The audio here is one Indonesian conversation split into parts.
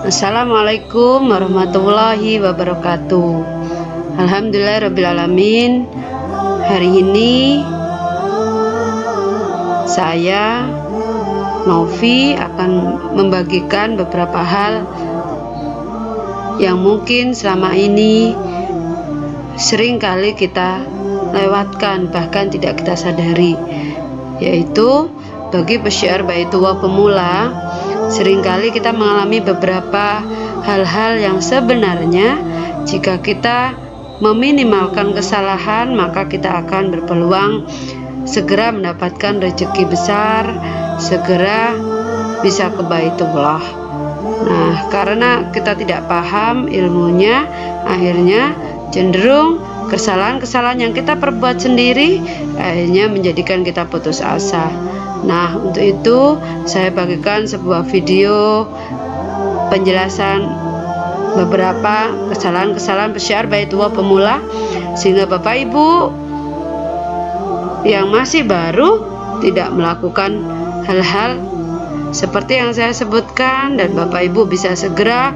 Assalamualaikum warahmatullahi wabarakatuh. Alhamdulillahirrabbilalamin. Hari ini saya Novi akan membagikan beberapa hal yang mungkin selama ini sering kali kita lewatkan, bahkan tidak kita sadari, yaitu bagi pesyiar Baitullah pemula, seringkali kita mengalami beberapa hal-hal yang sebenarnya jika kita meminimalkan kesalahan, maka kita akan berpeluang segera mendapatkan rezeki besar, segera bisa ke Baitullah. Nah, karena kita tidak paham ilmunya, akhirnya cenderung kesalahan-kesalahan yang kita perbuat sendiri akhirnya menjadikan kita putus asa. Nah, untuk itu saya bagikan sebuah video penjelasan beberapa kesalahan-kesalahan pesyiar Baitullah pemula, sehingga Bapak Ibu yang masih baru tidak melakukan hal-hal seperti yang saya sebutkan, dan Bapak Ibu bisa segera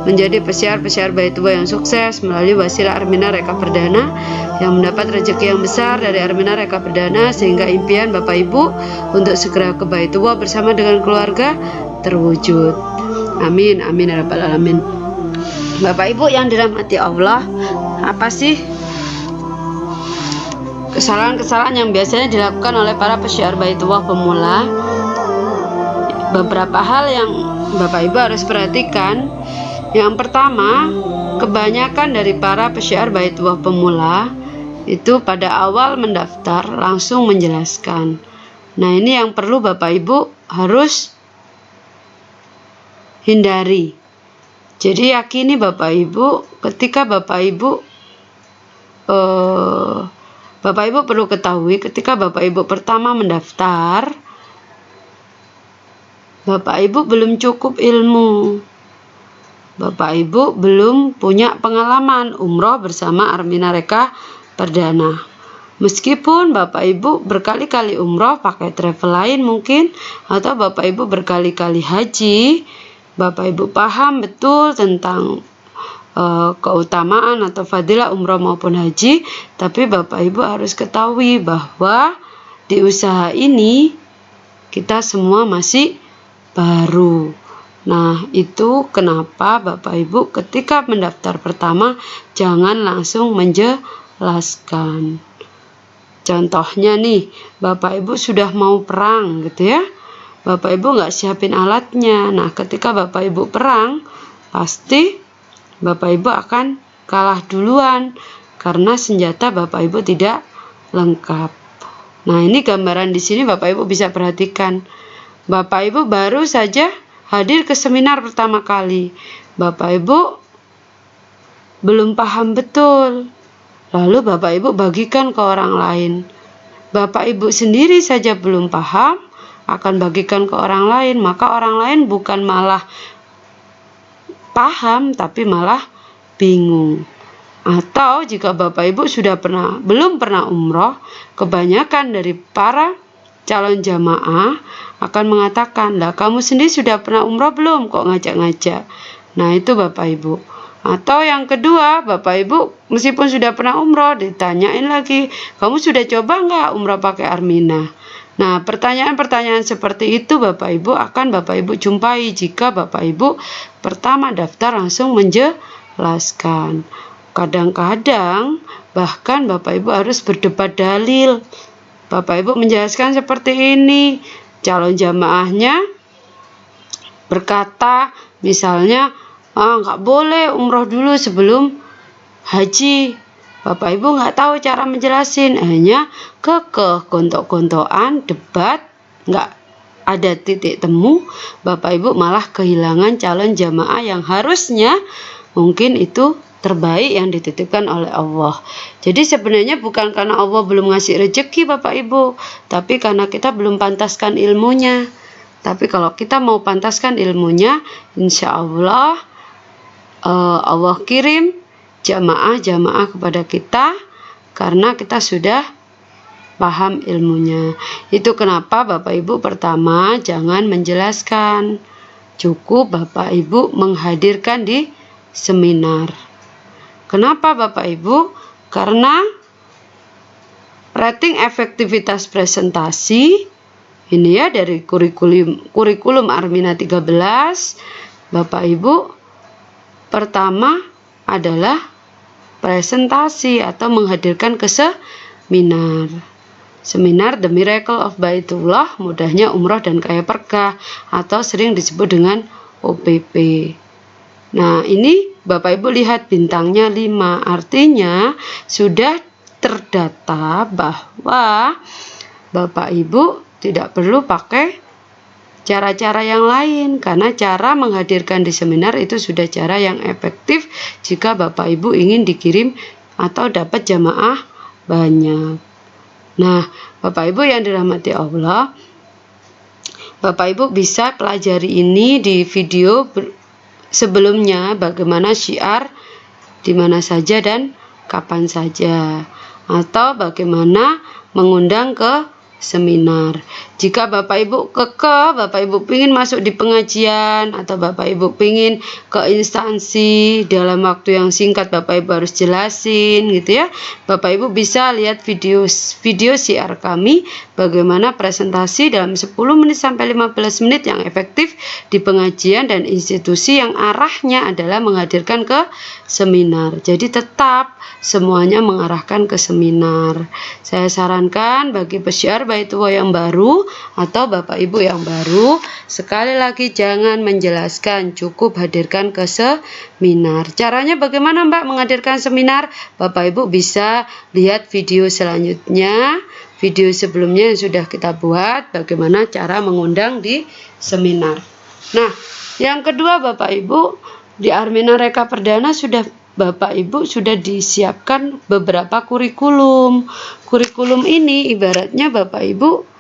menjadi pesyiar Baitullah yang sukses melalui wasilah Armina Reka Perdana, yang mendapat rezeki yang besar dari Armina Reka Perdana, sehingga impian Bapak Ibu untuk segera ke Baitullah bersama dengan keluarga terwujud. Amin, amin ya rabbal alamin. Bapak Ibu yang dirahmati Allah, apa sih kesalahan-kesalahan yang biasanya dilakukan oleh para pesyiar Baitullah pemula? Beberapa hal yang Bapak Ibu harus perhatikan. Yang pertama, kebanyakan dari para pesyiar Baitullah pemula itu pada awal mendaftar langsung menjelaskan. Nah, ini yang perlu Bapak Ibu harus hindari. Jadi yakini Bapak Ibu, ketika Bapak Ibu perlu ketahui, ketika Bapak Ibu pertama mendaftar, Bapak Ibu belum cukup ilmu, Bapak Ibu belum punya pengalaman umroh bersama Armina Reka Perdana. Meskipun Bapak Ibu berkali-kali umroh pakai travel lain mungkin, atau Bapak Ibu berkali-kali haji, Bapak Ibu paham betul tentang keutamaan atau fadilah umroh maupun haji, tapi Bapak Ibu harus ketahui bahwa di usaha ini kita semua masih baru. Nah, itu kenapa Bapak Ibu ketika mendaftar pertama jangan langsung menjelaskan. Contohnya nih, Bapak Ibu sudah mau perang gitu ya, Bapak Ibu nggak siapin alatnya. Nah, ketika Bapak Ibu perang, pasti Bapak Ibu akan kalah duluan karena senjata Bapak Ibu tidak lengkap. Nah, ini gambaran di sini Bapak Ibu bisa perhatikan. Bapak Ibu baru saja hadir ke seminar pertama kali, Bapak Ibu belum paham betul, lalu Bapak Ibu bagikan ke orang lain. Bapak Ibu sendiri saja belum paham, akan bagikan ke orang lain, maka orang lain bukan malah paham, tapi malah bingung. Atau jika Bapak Ibu belum pernah umroh, kebanyakan dari para calon jamaah akan mengatakan, lah kamu sendiri sudah pernah umroh belum, kok ngajak-ngajak. Nah, itu Bapak Ibu. Atau yang kedua, Bapak Ibu meskipun sudah pernah umroh, ditanyain lagi, kamu sudah coba nggak umroh pakai Armina? Nah, pertanyaan-pertanyaan seperti itu Bapak Ibu jumpai jika Bapak Ibu pertama daftar langsung menjelaskan. Kadang-kadang bahkan Bapak Ibu harus berdebat dalil. Bapak Ibu menjelaskan seperti ini, calon jamaahnya berkata misalnya, nggak boleh umroh dulu sebelum haji. Bapak Ibu nggak tahu cara menjelasin, hanya kekeh, gontok-gontokan, debat, nggak ada titik temu. Bapak Ibu malah kehilangan calon jamaah yang harusnya mungkin itu terbaik yang dititipkan oleh Allah. Jadi sebenarnya bukan karena Allah belum ngasih rezeki Bapak Ibu, tapi karena kita belum pantaskan ilmunya. Tapi kalau kita mau pantaskan ilmunya, insya Allah Allah kirim jamaah-jamaah kepada kita, karena kita sudah paham ilmunya. Itu kenapa Bapak Ibu pertama jangan menjelaskan, cukup Bapak Ibu menghadirkan di seminar. Kenapa Bapak Ibu? Karena rating efektivitas presentasi ini ya dari kurikulum Armina 13, Bapak Ibu pertama adalah presentasi atau menghadirkan ke seminar. Seminar The Miracle of Baitullah, mudahnya umroh dan kaya berkah, atau sering disebut dengan OPP. Nah, ini Bapak Ibu lihat bintangnya 5, artinya sudah terdata bahwa Bapak Ibu tidak perlu pakai cara-cara yang lain, karena cara menghadirkan di seminar itu sudah cara yang efektif jika Bapak Ibu ingin dikirim atau dapat jamaah banyak. Nah, Bapak Ibu yang dirahmati Allah, Bapak Ibu bisa pelajari ini di video sebelumnya, bagaimana syiar di mana saja dan kapan saja, atau bagaimana mengundang ke seminar. Jika Bapak Ibu Bapak Ibu ingin masuk di pengajian, atau Bapak Ibu ingin ke instansi dalam waktu yang singkat, Bapak Ibu harus jelasin gitu ya. Bapak Ibu bisa lihat video syiar kami bagaimana presentasi dalam 10 menit sampai 15 menit yang efektif di pengajian dan institusi yang arahnya adalah menghadirkan ke seminar. Jadi tetap semuanya mengarahkan ke seminar. Saya sarankan bagi pesyiar Baitullah yang baru atau Bapak Ibu yang baru, sekali lagi jangan menjelaskan, cukup hadirkan ke seminar. Caranya bagaimana Mbak menghadirkan seminar? Bapak Ibu bisa lihat video selanjutnya, video sebelumnya yang sudah kita buat, bagaimana cara mengundang di seminar. Nah, yang kedua Bapak Ibu, di Armina Reka Perdana Bapak Ibu sudah disiapkan beberapa kurikulum. Kurikulum ini ibaratnya Bapak Ibu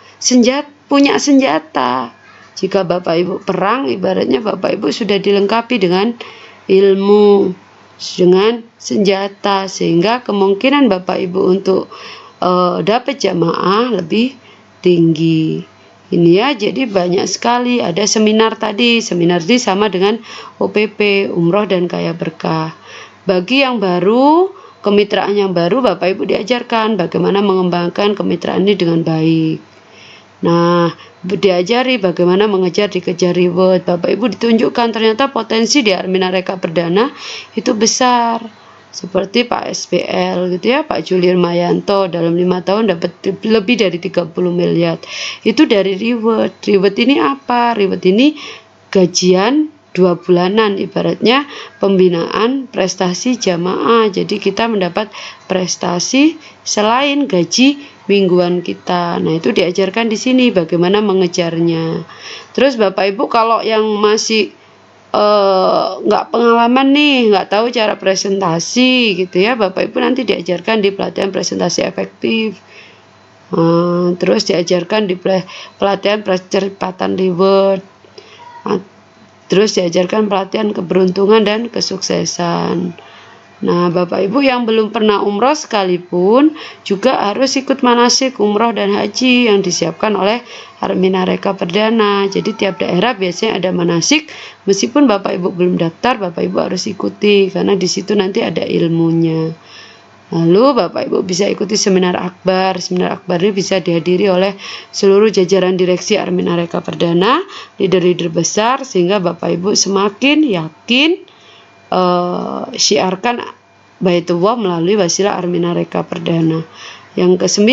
punya senjata. Jika Bapak Ibu perang, ibaratnya Bapak Ibu sudah dilengkapi dengan ilmu, dengan senjata, sehingga kemungkinan Bapak Ibu untuk dapat jamaah lebih tinggi. Ini ya, jadi banyak sekali. Ada seminar tadi, seminar ini sama dengan OPP, umroh dan kaya berkah. Bagi yang baru, kemitraan yang baru, Bapak Ibu diajarkan bagaimana mengembangkan kemitraan ini dengan baik. Nah, diajari bagaimana dikejar reward. Bapak Ibu ditunjukkan ternyata potensi di Armina Reka Perdana itu besar. Seperti Pak SPL gitu ya, Pak Julian Mayanto dalam 5 tahun dapat lebih dari 30 miliar. Itu dari reward. Reward ini apa? Reward ini gajian 2 bulanan, ibaratnya pembinaan prestasi jamaah. Jadi kita mendapat prestasi selain gaji mingguan kita. Nah, itu diajarkan di sini bagaimana mengejarnya. Terus Bapak Ibu kalau yang masih nggak pengalaman nih, nggak tahu cara presentasi gitu ya, Bapak Ibu nanti diajarkan di pelatihan presentasi efektif. Terus diajarkan di pelatihan percepatan reward. Terus diajarkan pelatihan keberuntungan dan kesuksesan. Nah, Bapak Ibu yang belum pernah umroh sekalipun juga harus ikut manasik umroh dan haji yang disiapkan oleh Armina Reka Perdana. Jadi tiap daerah biasanya ada manasik, meskipun Bapak Ibu belum daftar, Bapak Ibu harus ikuti karena di situ nanti ada ilmunya. Lalu Bapak Ibu bisa ikuti seminar akbar. Seminar akbar ini bisa dihadiri oleh seluruh jajaran direksi Armina Reka Perdana, leader-leader besar, sehingga Bapak Ibu semakin yakin syiarkan Baitullah melalui wasilah Armina Reka Perdana. Yang ke-9,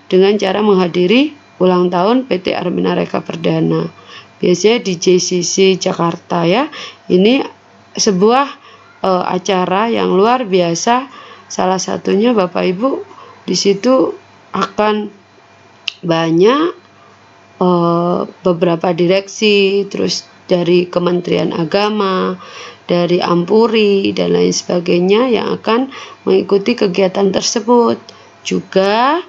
dengan cara menghadiri ulang tahun PT Armina Reka Perdana. Biasanya di JCC Jakarta ya. Ini sebuah acara yang luar biasa. Salah satunya Bapak Ibu di situ akan banyak beberapa direksi, terus dari Kementerian Agama, dari Ampuri dan lain sebagainya yang akan mengikuti kegiatan tersebut. Juga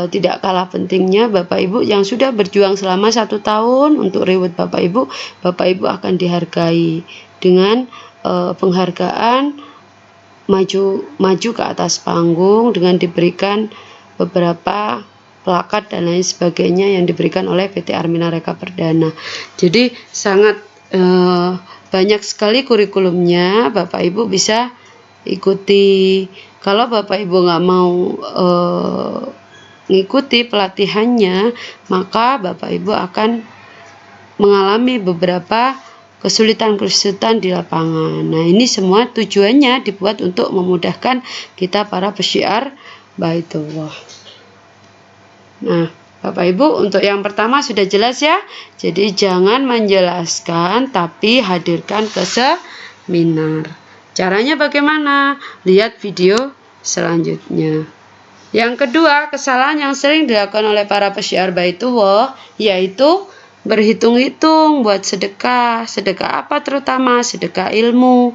tidak kalah pentingnya Bapak Ibu yang sudah berjuang selama 1 tahun untuk reward Bapak Ibu akan dihargai dengan penghargaan maju ke atas panggung dengan diberikan beberapa plakat dan lain sebagainya yang diberikan oleh PT Armina Reka Perdana. Jadi sangat banyak sekali kurikulumnya, Bapak Ibu bisa ikuti. Kalau Bapak Ibu nggak mau mengikuti pelatihannya, maka Bapak Ibu akan mengalami beberapa kesulitan-kesulitan di lapangan. Nah, ini semua tujuannya dibuat untuk memudahkan kita para pesyiar Baitullah. Nah, Bapak Ibu, untuk yang pertama sudah jelas ya. Jadi jangan menjelaskan tapi hadirkan ke seminar. Caranya bagaimana? Lihat video selanjutnya. Yang kedua, kesalahan yang sering dilakukan oleh para pesyiar Baitullah yaitu berhitung-hitung buat sedekah. Sedekah apa terutama? Sedekah ilmu.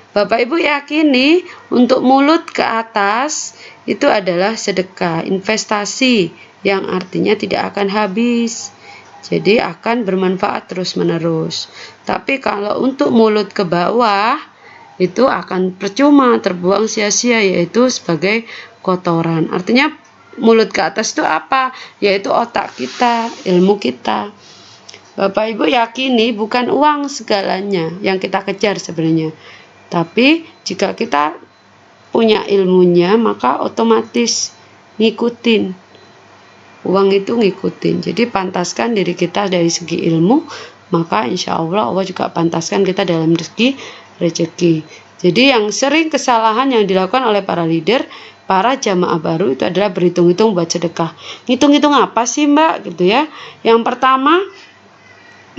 Bapak Ibu yakini untuk mulut ke atas itu adalah sedekah, investasi yang artinya tidak akan habis. Jadi akan bermanfaat terus-menerus. Tapi kalau untuk mulut ke bawah itu akan percuma, terbuang sia-sia, yaitu sebagai kotoran. Artinya mulut ke atas itu apa? Yaitu otak kita, ilmu kita. Bapak Ibu yakini bukan uang segalanya yang kita kejar sebenarnya. Tapi jika kita punya ilmunya, maka otomatis ngikutin. Uang itu ngikutin. Jadi pantaskan diri kita dari segi ilmu, maka insya Allah juga pantaskan kita dalam segi rezeki. Jadi yang sering kesalahan yang dilakukan oleh para leader, para jamaah baru itu adalah berhitung-hitung buat sedekah. Ngitung-ngitung apa sih Mbak? Gitu ya. Yang pertama,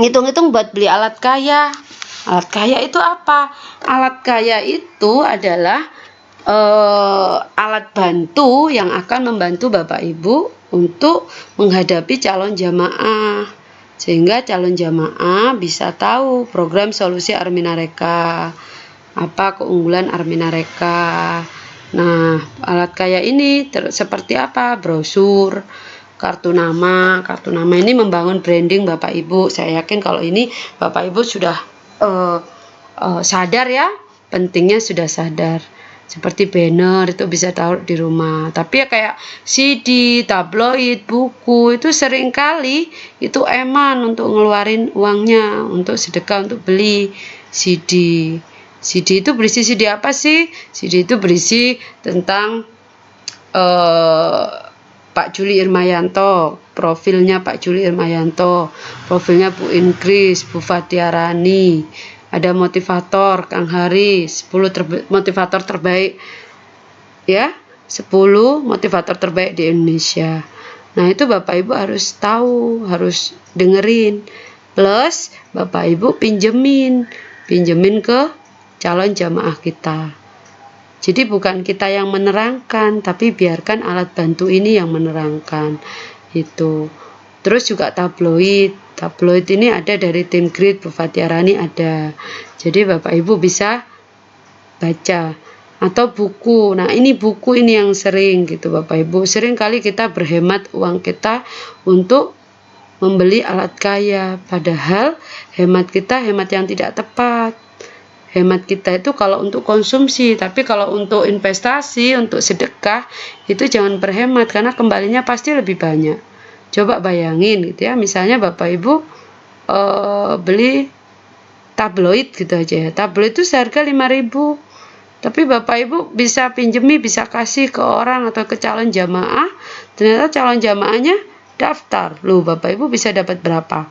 ngitung-ngitung buat beli alat kaya. Alat kaya itu apa? Alat kaya itu adalah alat bantu yang akan membantu Bapak Ibu untuk menghadapi calon jamaah, sehingga calon jamaah bisa tahu program solusi Armina Reka, apa keunggulan Armina Reka. Nah, alat kaya ini seperti apa? Brosur, kartu nama ini membangun branding Bapak Ibu. Saya yakin kalau ini Bapak Ibu sudah sadar ya, pentingnya sudah sadar. Seperti banner itu bisa taruh di rumah. Tapi ya kayak CD, tabloid, buku itu seringkali itu eman untuk ngeluarin uangnya untuk sedekah, untuk beli CD. CD itu berisi CD apa sih? CD itu berisi tentang Pak Juli Irmayanto, profilnya Pak Juli Irmayanto, profilnya Bu Inkris, Bu Fatiarani. Ada motivator Kang Hari, 10 motivator terbaik ya, 10 motivator terbaik di Indonesia. Nah, itu Bapak Ibu harus tahu, harus dengerin. Plus Bapak Ibu pinjemin ke calon jamaah kita. Jadi bukan kita yang menerangkan, tapi biarkan alat bantu ini yang menerangkan. Itu. Terus juga tabloid. Tabloid ini ada dari tim Grid, Bu Fatiarani ada. Jadi Bapak Ibu bisa baca. Atau buku. Nah, ini buku ini yang sering gitu Bapak Ibu. Sering kali kita berhemat uang kita untuk membeli alat kaya. Padahal hemat kita hemat yang tidak tepat. Hemat kita itu kalau untuk konsumsi, tapi kalau untuk investasi, untuk sedekah, itu jangan berhemat karena kembalinya pasti lebih banyak. Coba bayangin gitu ya, misalnya Bapak Ibu beli tabloid gitu aja ya. Tabloid itu seharga 5.000. Tapi Bapak Ibu bisa pinjemi, bisa kasih ke orang atau ke calon jamaah. Ternyata calon jamaahnya daftar. Loh, Bapak Ibu bisa dapat berapa?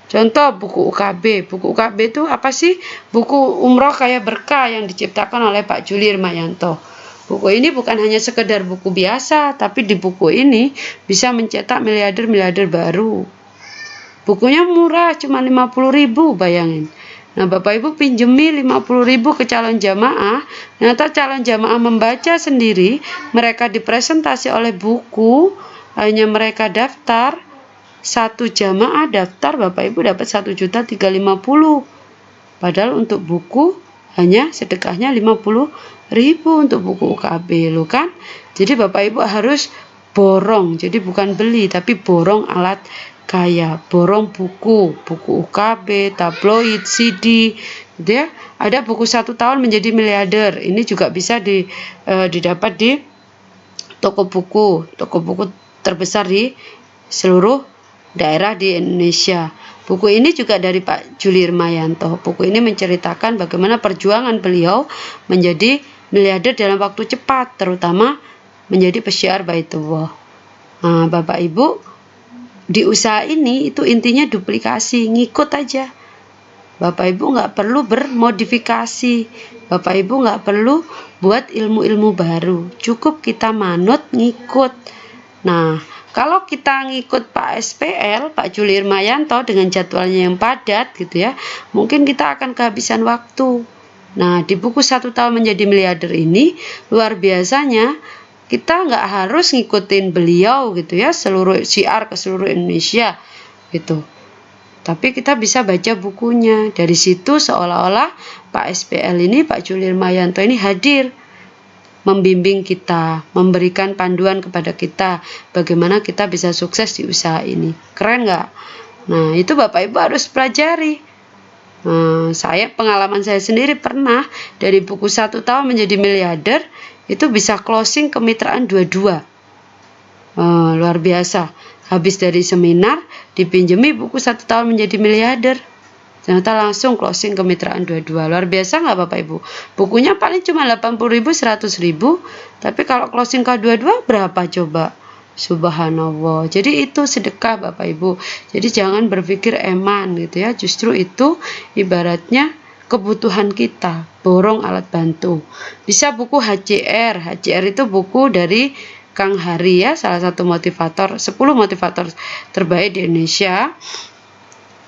Contoh buku UKB. Buku UKB itu apa sih? Buku Umroh Kaya Berkah yang diciptakan oleh Pak Juli Irmayanto. Buku ini bukan hanya sekedar buku biasa, tapi di buku ini bisa mencetak miliarder-miliarder baru. Bukunya murah, cuma 50.000, bayangin. Nah, Bapak Ibu pinjemi 50.000 ke calon jamaah, ternyata calon jamaah membaca sendiri, mereka dipresentasi oleh buku, hanya mereka daftar, satu jamaah daftar Bapak Ibu dapat 1.350.000. Padahal untuk buku hanya sedekahnya 50.000 untuk buku UKB loh kan. Jadi Bapak Ibu harus borong. Jadi bukan beli tapi borong alat kaya, borong buku UKB, tabloid, CD gitu ya. Ada buku 1 tahun menjadi miliarder. Ini juga bisa didapat di toko buku terbesar di seluruh daerah di Indonesia. Buku ini juga dari Pak Juli Irmayanto. Buku ini menceritakan bagaimana perjuangan beliau menjadi miliarder dalam waktu cepat, terutama menjadi pesyiar Baitullah. Nah, Bapak Ibu, di usaha ini itu intinya duplikasi, ngikut aja. Bapak Ibu nggak perlu bermodifikasi, Bapak Ibu nggak perlu buat ilmu-ilmu baru, cukup kita manut, ngikut. Nah, kalau kita ngikut Pak SPL, Pak Juli Irmayanto dengan jadwalnya yang padat gitu ya, mungkin kita akan kehabisan waktu. Nah, di buku 1 tahun menjadi miliarder ini, luar biasanya kita nggak harus ngikutin beliau gitu ya, seluruh syiar ke seluruh Indonesia gitu. Tapi kita bisa baca bukunya. Dari situ seolah-olah Pak SPL ini, Pak Juli Irmayanto ini hadir, membimbing kita, memberikan panduan kepada kita, bagaimana kita bisa sukses di usaha ini. Keren nggak? Nah, itu Bapak Ibu harus pelajari. Pengalaman saya sendiri pernah dari buku 1 tahun menjadi miliarder, itu bisa closing kemitraan 22. Luar biasa. Habis dari seminar, dipinjemi buku 1 tahun menjadi miliarder. Ternyata langsung closing kemitraan 22. Luar biasa nggak Bapak Ibu? Bukunya paling cuma 80.000, 100.000. Tapi kalau closing K22 berapa coba? Subhanallah. Jadi itu sedekah Bapak Ibu. Jadi jangan berpikir eman gitu ya. Justru itu ibaratnya kebutuhan kita. Borong alat bantu. Bisa buku HCR. HCR itu buku dari Kang Hari ya, salah satu motivator, 10 motivator terbaik di Indonesia,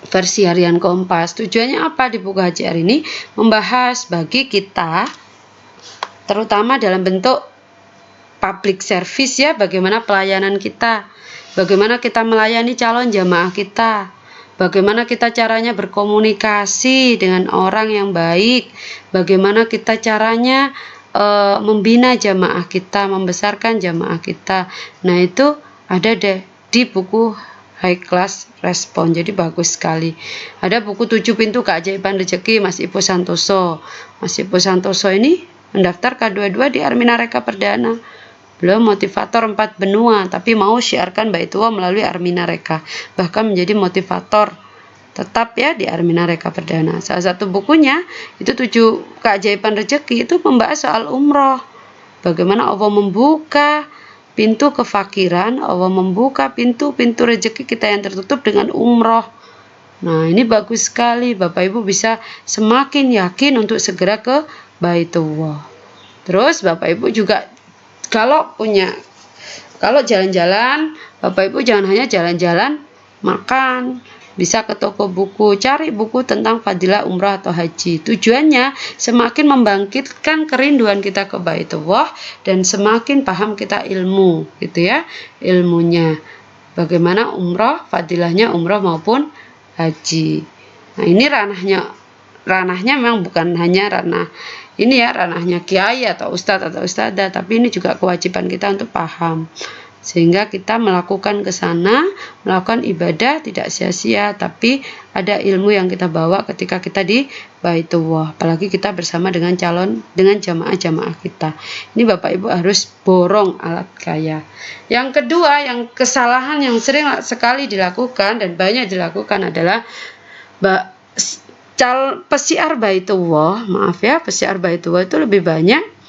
versi harian Kompas. Tujuannya apa di buku HCR ini? Membahas bagi kita, terutama dalam bentuk public service ya, bagaimana pelayanan kita, bagaimana kita melayani calon jamaah kita, bagaimana kita caranya berkomunikasi dengan orang yang baik, bagaimana kita caranya membina jamaah kita, membesarkan jamaah kita. Nah, itu ada deh di buku High Class Respon. Jadi bagus sekali. Ada buku 7 Pintu Keajaiban Rezeki Mas Ipo Santoso. Mas Ipo Santoso ini mendaftar K22 di Armina Reka Perdana. Beliau motivator 4 benua, tapi mau syiarkan Baitullah melalui Armina Reka. Bahkan menjadi motivator tetap ya di Armina Reka Perdana. Salah satu bukunya itu 7 Keajaiban Rezeki, itu membahas soal umroh. Bagaimana Allah membuka pintu kefakiran, Allah membuka pintu-pintu rezeki kita yang tertutup dengan umroh. Nah, ini bagus sekali. Bapak Ibu bisa semakin yakin untuk segera ke Baitullah. Terus Bapak Ibu juga kalau jalan-jalan, Bapak Ibu jangan hanya jalan-jalan makan. Bisa ke toko buku, cari buku tentang fadilah umrah atau haji. Tujuannya semakin membangkitkan kerinduan kita ke Baitullah dan semakin paham kita ilmu, gitu ya, ilmunya. Bagaimana umrah, fadilahnya umrah maupun haji. Nah, ini ranahnya memang bukan hanya ranah ini ya, ranahnya kiai atau ustadz atau ustadzah, tapi ini juga kewajiban kita untuk paham. Sehingga kita melakukan ke sana, melakukan ibadah tidak sia-sia, tapi ada ilmu yang kita bawa ketika kita di Baitullah. Apalagi kita bersama dengan jamaah-jamaah kita. Ini Bapak Ibu harus borong alat kaya. Yang kedua, yang kesalahan yang sering sekali dilakukan dan banyak dilakukan adalah pesiar Baitullah, pesiar Baitullah itu lebih banyak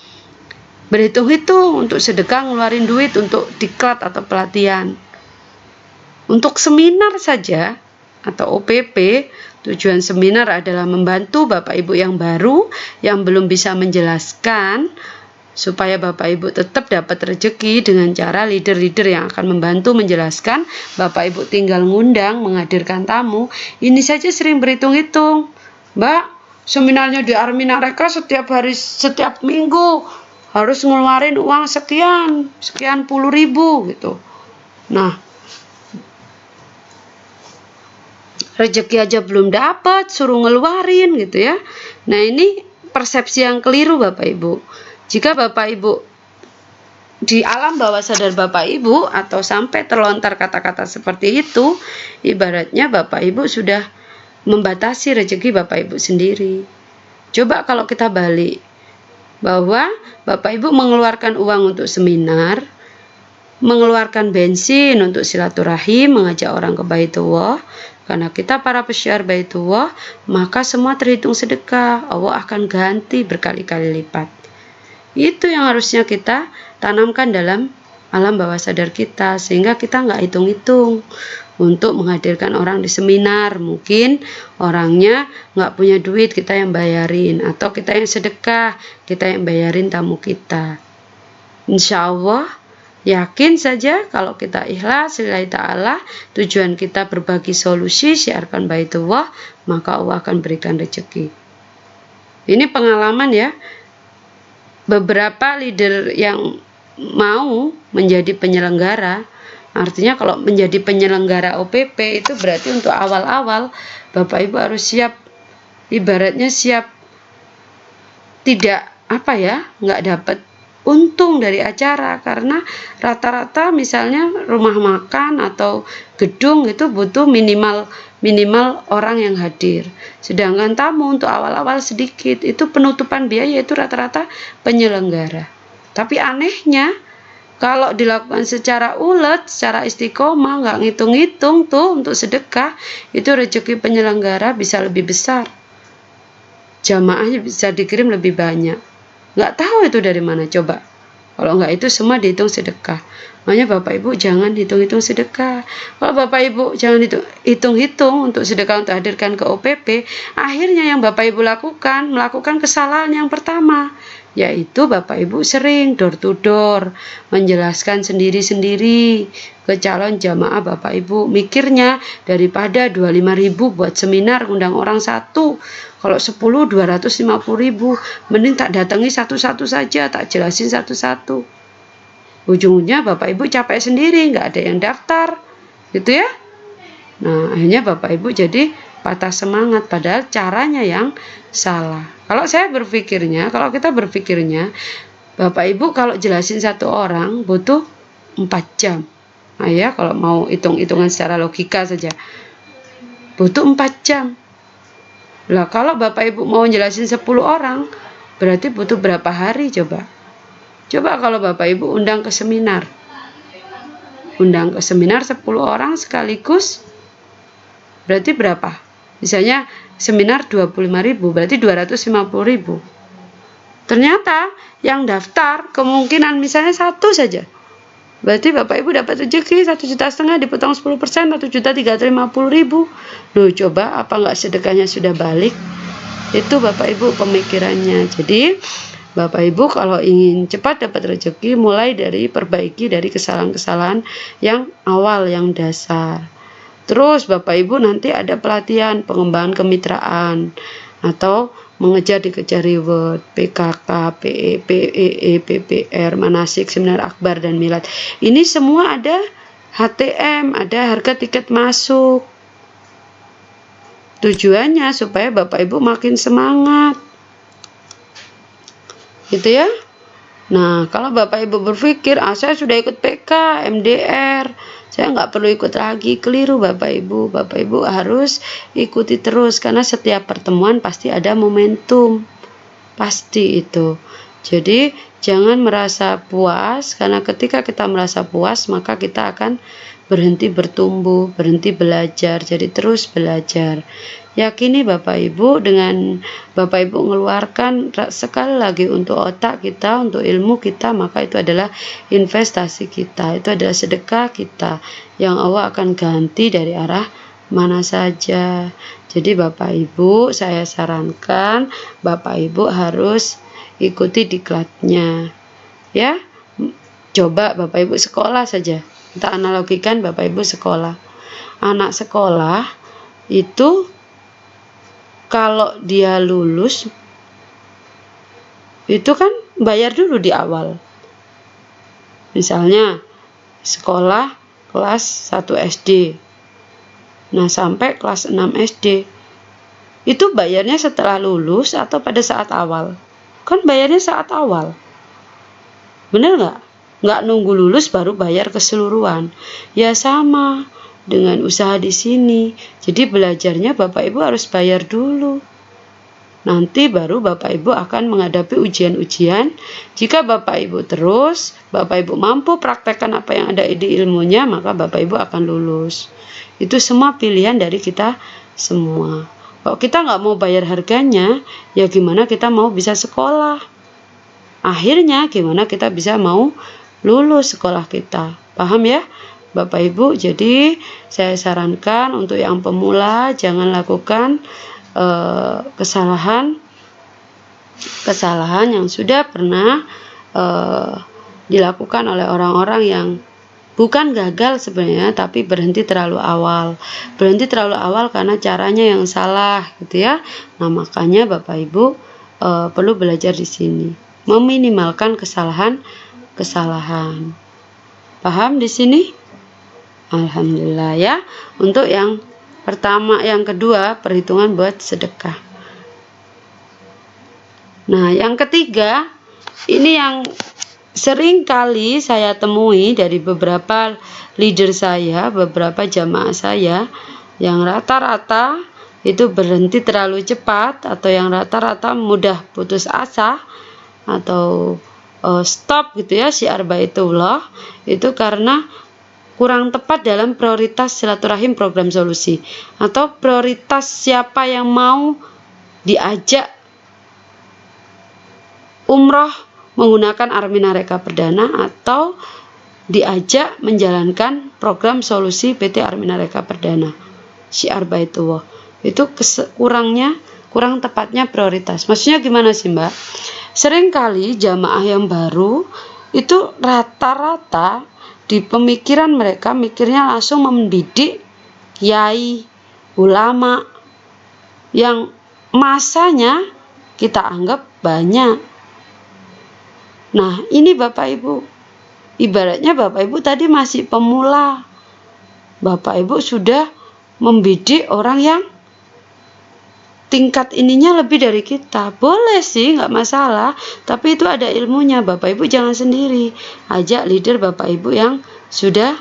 berhitung-hitung untuk sedekah, ngeluarin duit untuk diklat atau pelatihan. Untuk seminar saja atau OPP, tujuan seminar adalah membantu Bapak Ibu yang baru, yang belum bisa menjelaskan, supaya Bapak Ibu tetap dapat rezeki dengan cara leader-leader yang akan membantu menjelaskan. Bapak Ibu tinggal ngundang, menghadirkan tamu. Ini saja sering berhitung-hitung. Mbak, seminarnya di Armina Reka setiap minggu harus ngeluarin uang sekian puluh ribu gitu. Nah, rezeki aja belum dapat, suruh ngeluarin gitu ya. Nah, ini persepsi yang keliru Bapak Ibu. Jika Bapak Ibu di alam bawah sadar Bapak Ibu atau sampai terlontar kata-kata seperti itu, ibaratnya Bapak Ibu sudah membatasi rezeki Bapak Ibu sendiri. Coba kalau kita balik, bahwa Bapak Ibu mengeluarkan uang untuk seminar, mengeluarkan bensin untuk silaturahim, mengajak orang ke Baitullah. Karena kita para pesyiar Baitullah, maka semua terhitung sedekah. Allah akan ganti berkali-kali lipat. Itu yang harusnya kita tanamkan dalam alam bawah sadar kita, sehingga kita nggak hitung-hitung untuk menghadirkan orang di seminar. Mungkin orangnya nggak punya duit, kita yang bayarin, atau kita yang sedekah, kita yang bayarin tamu kita. Insya Allah, yakin saja kalau kita ikhlas lillahi ta'ala, tujuan kita berbagi solusi, syiarkan Baitullah, maka Allah akan berikan rezeki. Ini pengalaman ya, beberapa leader yang mau menjadi penyelenggara. Artinya kalau menjadi penyelenggara OPP itu berarti untuk awal-awal Bapak Ibu harus siap, ibaratnya siap tidak nggak dapat untung dari acara, karena rata-rata misalnya rumah makan atau gedung itu butuh minimal orang yang hadir, sedangkan tamu untuk awal-awal sedikit, itu penutupan biaya itu rata-rata penyelenggara. Tapi anehnya kalau dilakukan secara ulet, secara istiqomah, nggak ngitung-ngitung tuh untuk sedekah, itu rezeki penyelenggara bisa lebih besar, jamaahnya bisa dikirim lebih banyak. Nggak tahu itu dari mana coba. Kalau nggak itu semua dihitung sedekah. Makanya Bapak Ibu jangan hitung-hitung sedekah. Kalau Bapak Ibu jangan hitung-hitung untuk sedekah untuk hadirkan ke OPP, akhirnya yang Bapak Ibu melakukan kesalahan yang pertama, yaitu Bapak Ibu sering door to door menjelaskan sendiri-sendiri ke calon jamaah Bapak Ibu. Mikirnya daripada 25.000 buat seminar undang orang satu, kalau 10 250.000, mending tak datangi satu-satu saja, tak jelasin satu-satu. Ujungnya Bapak Ibu capek sendiri, nggak ada yang daftar, gitu ya. Nah, akhirnya Bapak Ibu jadi patah semangat, padahal caranya yang salah. Kalau kita berpikirnya, Bapak Ibu kalau jelasin satu orang butuh 4 jam. Nah ya, kalau mau hitung-hitungan secara logika saja, butuh 4 jam. Lah kalau Bapak Ibu mau jelasin 10 orang, berarti butuh berapa hari coba? Coba kalau Bapak Ibu undang ke seminar 10 orang sekaligus, berarti berapa? Misalnya seminar 25.000, berarti 250.000. Ternyata yang daftar kemungkinan misalnya 1 saja, berarti Bapak Ibu dapat rezeki 1,5 juta, dipotong 10%, 1.350.000. Loh, coba apa nggak sedekahnya sudah balik? Itu Bapak Ibu pemikirannya. Jadi Bapak Ibu kalau ingin cepat dapat rezeki, mulai dari perbaiki dari kesalahan-kesalahan yang awal, yang dasar. Terus Bapak Ibu nanti ada pelatihan pengembangan kemitraan, atau mengejar dikejar reward, PKK, PE, PEE, PPR, manasik, seminar akbar, dan milad. Ini semua ada HTM, ada harga tiket masuk. Tujuannya supaya Bapak Ibu makin semangat, gitu ya. Nah, kalau Bapak Ibu berpikir, saya sudah ikut PK, MDR, saya nggak perlu ikut lagi, keliru Bapak Ibu. Bapak Ibu harus ikuti terus, karena setiap pertemuan pasti ada momentum, pasti itu. Jadi jangan merasa puas, karena ketika kita merasa puas, maka kita akan berhenti bertumbuh, berhenti belajar, jadi terus belajar. Yakini Bapak Ibu, dengan Bapak Ibu mengeluarkan sekali lagi untuk otak kita, untuk ilmu kita, maka itu adalah investasi kita, itu adalah sedekah kita yang Allah akan ganti dari arah mana saja. Jadi Bapak Ibu, saya sarankan Bapak Ibu harus ikuti diklatnya ya. Coba Bapak Ibu sekolah saja, kita analogikan Bapak Ibu sekolah. Anak sekolah itu kalau dia lulus itu kan bayar dulu di awal. Misalnya sekolah kelas 1 SD, nah sampai kelas 6 SD, itu bayarnya setelah lulus atau pada saat awal? Kan bayarnya saat awal, bener nggak? Nggak nunggu lulus baru bayar keseluruhan. Ya sama dengan usaha di sini. Jadi belajarnya Bapak Ibu harus bayar dulu. Nanti baru Bapak Ibu akan menghadapi ujian-ujian. Jika Bapak Ibu terus, Bapak Ibu mampu praktekkan apa yang ada di ilmunya, maka Bapak Ibu akan lulus. Itu semua pilihan dari kita semua. Kalau kita nggak mau bayar harganya, ya gimana kita mau bisa sekolah? Akhirnya gimana kita bisa mau lulus sekolah kita? Paham ya Bapak Ibu? Jadi saya sarankan untuk yang pemula jangan lakukan kesalahan yang sudah pernah dilakukan oleh orang-orang yang bukan gagal sebenarnya, tapi berhenti terlalu awal. Berhenti terlalu awal karena caranya yang salah, gitu ya. Nah, makanya Bapak Ibu perlu belajar di sini, meminimalkan kesalahan. Paham di sini? Alhamdulillah ya. Untuk yang pertama, yang kedua, perhitungan buat sedekah. Nah, yang ketiga, ini yang sering kali saya temui dari beberapa leader saya, beberapa jamaah saya, yang rata-rata itu berhenti terlalu cepat, atau yang rata-rata mudah putus asa, atau stop gitu ya, syiar baitullah, itu karena kurang tepat dalam prioritas silaturahim program solusi, atau prioritas siapa yang mau diajak umroh menggunakan Armina Reka Perdana atau diajak menjalankan program solusi PT Armina Reka Perdana syiar baitullah. Itu kurang tepatnya prioritas. Maksudnya gimana sih Mbak? Seringkali jamaah yang baru itu rata-rata di pemikiran mereka mikirnya langsung mendidik kiai, ulama yang masanya kita anggap banyak. Nah, ini Bapak Ibu, ibaratnya Bapak Ibu tadi masih pemula. Bapak Ibu sudah membidik orang yang tingkat ininya lebih dari kita. Boleh sih, nggak masalah, tapi itu ada ilmunya. Bapak Ibu jangan sendiri, ajak leader Bapak Ibu yang sudah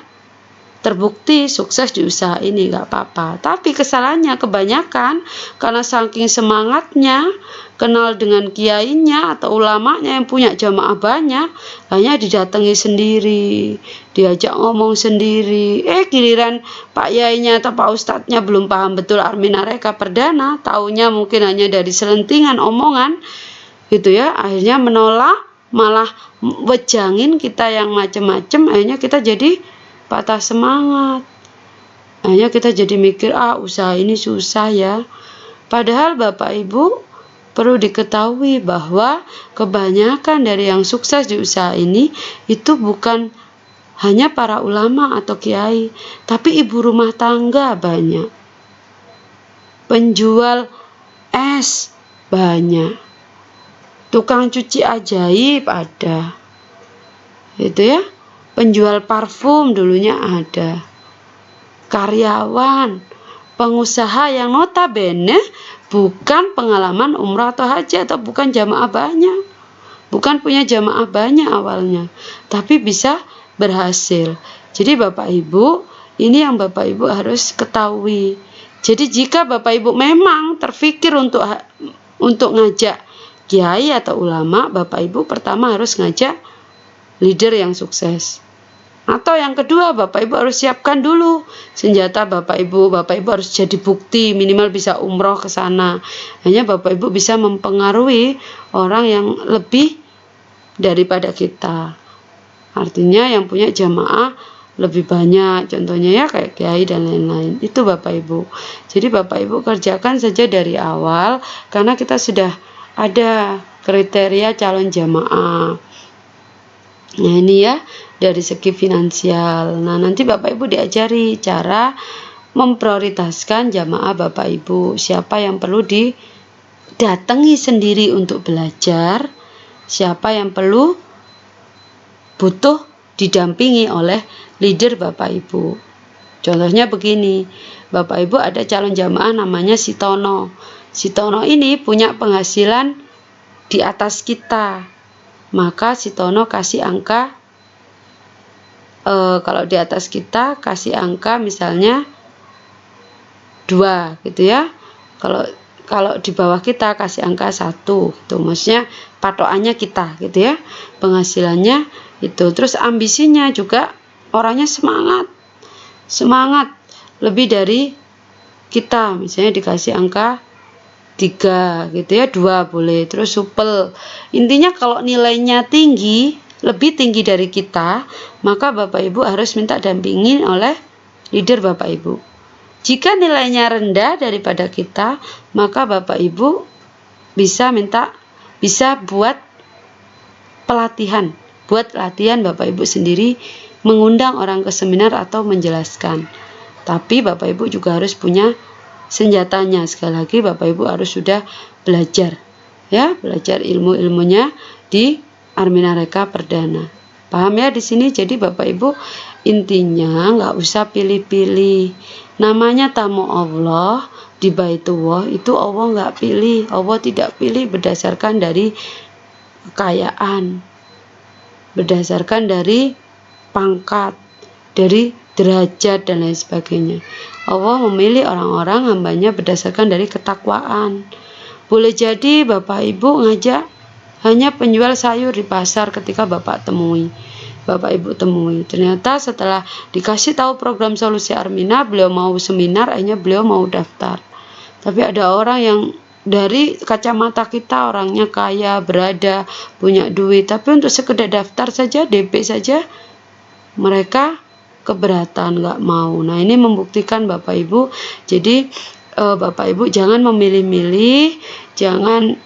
terbukti sukses di usaha ini, nggak apa-apa. Tapi kesalahannya kebanyakan karena saking semangatnya kenal dengan kiainya atau ulamanya yang punya jamaah banyak, hanya didatangi sendiri, diajak ngomong sendiri. Giliran Pak Yainya atau Pak Ustadznya belum paham betul Armina Reka Perdana, taunya mungkin hanya dari selentingan omongan gitu ya, akhirnya menolak, malah wejangin kita yang macem-macem, akhirnya kita jadi patah semangat. Akhirnya kita jadi mikir, usaha ini susah ya. Padahal Bapak Ibu perlu diketahui bahwa kebanyakan dari yang sukses di usaha ini itu bukan hanya para ulama atau kiai, tapi ibu rumah tangga banyak, penjual es banyak, tukang cuci ajaib ada, itu ya, penjual parfum dulunya ada, karyawan, pengusaha yang notabene bukan pengalaman umrah atau haji atau bukan jamaah banyak, bukan punya jamaah banyak awalnya, tapi bisa berhasil. Jadi Bapak Ibu, ini yang Bapak Ibu harus ketahui. Jadi jika Bapak Ibu memang terfikir untuk ngajak kiai atau ulama, Bapak Ibu pertama harus ngajak leader yang sukses. Atau yang kedua, Bapak Ibu harus siapkan dulu senjata Bapak Ibu harus jadi bukti, minimal bisa umroh ke sana. Hanya Bapak Ibu bisa mempengaruhi orang yang lebih daripada kita. Artinya yang punya jamaah lebih banyak, contohnya ya kayak kiai dan lain-lain. Itu Bapak Ibu. Jadi Bapak Ibu kerjakan saja dari awal, karena kita sudah ada kriteria calon jamaah. Nah ini ya, dari segi finansial. Nah nanti Bapak Ibu diajari cara memprioritaskan jamaah Bapak Ibu. Siapa yang perlu didatangi sendiri untuk belajar, siapa yang perlu butuh didampingi oleh leader Bapak Ibu. Contohnya begini, Bapak Ibu ada calon jamaah namanya si Tono. Si Tono ini punya penghasilan di atas kita, maka si Tono kasih angka, kalau di atas kita kasih angka misalnya 2 gitu ya. kalau di bawah kita kasih angka 1 gitu, maksudnya patokannya kita gitu ya, penghasilannya itu. Terus ambisinya juga orangnya semangat lebih dari kita, misalnya dikasih angka 3 gitu ya, 2 boleh, terus supel. Intinya kalau nilainya tinggi, lebih tinggi dari kita, maka Bapak Ibu harus minta dampingin oleh leader Bapak Ibu. Jika nilainya rendah daripada kita, maka Bapak Ibu bisa buat pelatihan. Buat latihan Bapak Ibu sendiri, mengundang orang ke seminar atau menjelaskan. Tapi Bapak Ibu juga harus punya senjatanya. Sekali lagi Bapak Ibu harus sudah belajar, ya, belajar ilmu-ilmunya di Armina Reka Perdana. Paham ya di sini? Jadi Bapak Ibu intinya nggak usah pilih-pilih. Namanya tamu Allah di Baitullah itu Allah nggak pilih. Allah tidak pilih berdasarkan dari kekayaan, berdasarkan dari pangkat, dari derajat dan lain sebagainya. Allah memilih orang-orang hambanya berdasarkan dari ketakwaan. Boleh jadi Bapak Ibu ngajak hanya penjual sayur di pasar ketika Bapak Ibu temui. Ternyata setelah dikasih tahu program solusi Armina, beliau mau seminar, akhirnya beliau mau daftar. Tapi ada orang yang dari kacamata kita orangnya kaya, berada, punya duit, tapi untuk sekedar daftar saja, DP saja, mereka keberatan, nggak mau. Nah, ini membuktikan Bapak Ibu. Jadi Bapak Ibu jangan memilih-milih, jangan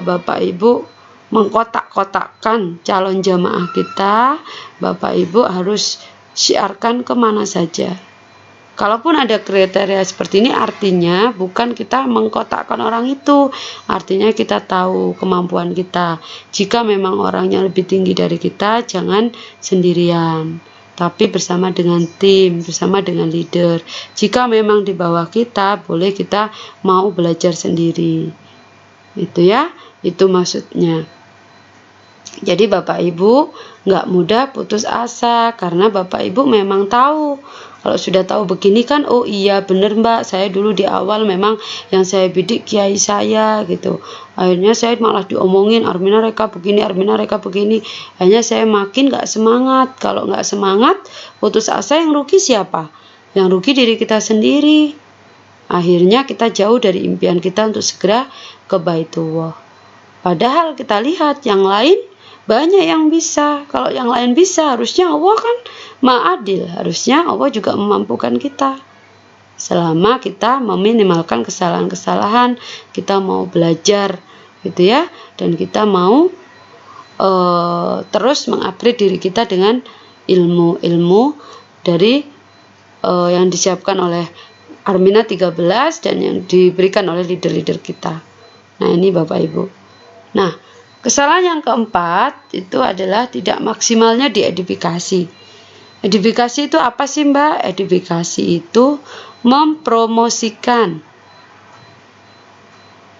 Bapak Ibu mengkotak-kotakkan calon jamaah kita. Bapak Ibu harus syiarkan kemana saja. Kalaupun ada kriteria seperti ini, artinya bukan kita mengkotakkan orang itu, artinya kita tahu kemampuan kita. Jika memang orangnya lebih tinggi dari kita, jangan sendirian, tapi bersama dengan tim, bersama dengan leader. Jika memang di bawah kita, boleh kita mau belajar sendiri. Itu ya, itu maksudnya. Jadi Bapak Ibu nggak mudah putus asa, karena Bapak Ibu memang tahu. Kalau sudah tahu begini kan, oh iya bener Mbak, saya dulu di awal memang yang saya bidik kiai saya gitu. Akhirnya saya malah diomongin Armina Reka begini, Armina Reka begini. Akhirnya saya makin nggak semangat. Kalau nggak semangat, putus asa, yang rugi siapa? Yang rugi diri kita sendiri. Akhirnya kita jauh dari impian kita untuk segera ke Baitullah. Padahal kita lihat yang lain banyak yang bisa. Kalau yang lain bisa, harusnya Allah kan Maha Adil. Harusnya Allah juga memampukan kita. Selama kita meminimalkan kesalahan-kesalahan, kita mau belajar gitu ya, dan kita mau terus mengupgrade diri kita dengan ilmu-ilmu dari yang disiapkan oleh Armina 13 dan yang diberikan oleh leader-leader kita. Nah, ini Bapak Ibu. Nah, kesalahan yang keempat itu adalah tidak maksimalnya diedifikasi. Edifikasi itu apa sih Mbak? Edifikasi itu mempromosikan.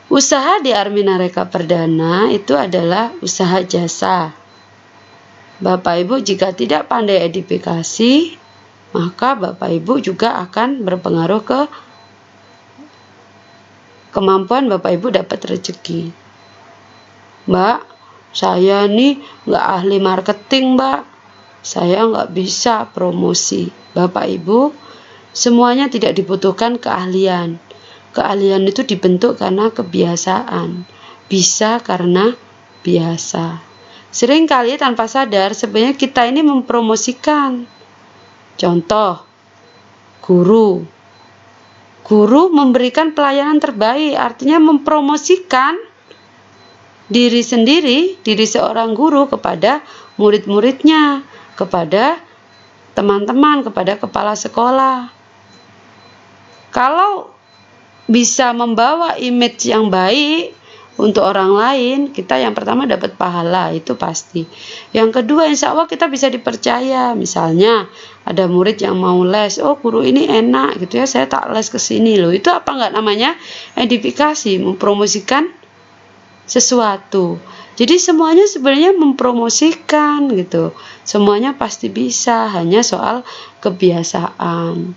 Usaha di Armina Reka Perdana itu adalah usaha jasa. Bapak Ibu jika tidak pandai edifikasi, maka Bapak Ibu juga akan berpengaruh ke kemampuan Bapak Ibu dapat rezeki. Mbak, saya nih nggak ahli marketing Mbak, saya nggak bisa promosi. Bapak Ibu, semuanya tidak dibutuhkan keahlian. Keahlian itu dibentuk karena kebiasaan, bisa karena biasa. Seringkali tanpa sadar sebenarnya kita ini mempromosikan. Contoh, guru memberikan pelayanan terbaik, artinya mempromosikan diri sendiri, diri seorang guru kepada murid-muridnya, kepada teman-teman, kepada kepala sekolah. Kalau bisa membawa image yang baik untuk orang lain, kita yang pertama dapat pahala, itu pasti. Yang kedua, insya Allah kita bisa dipercaya. Misalnya ada murid yang mau les, oh guru ini enak gitu ya, saya tak les ke sini loh. Itu apa enggak namanya? Edifikasi, mempromosikan sesuatu. Jadi semuanya sebenarnya mempromosikan gitu. Semuanya pasti bisa, hanya soal kebiasaan.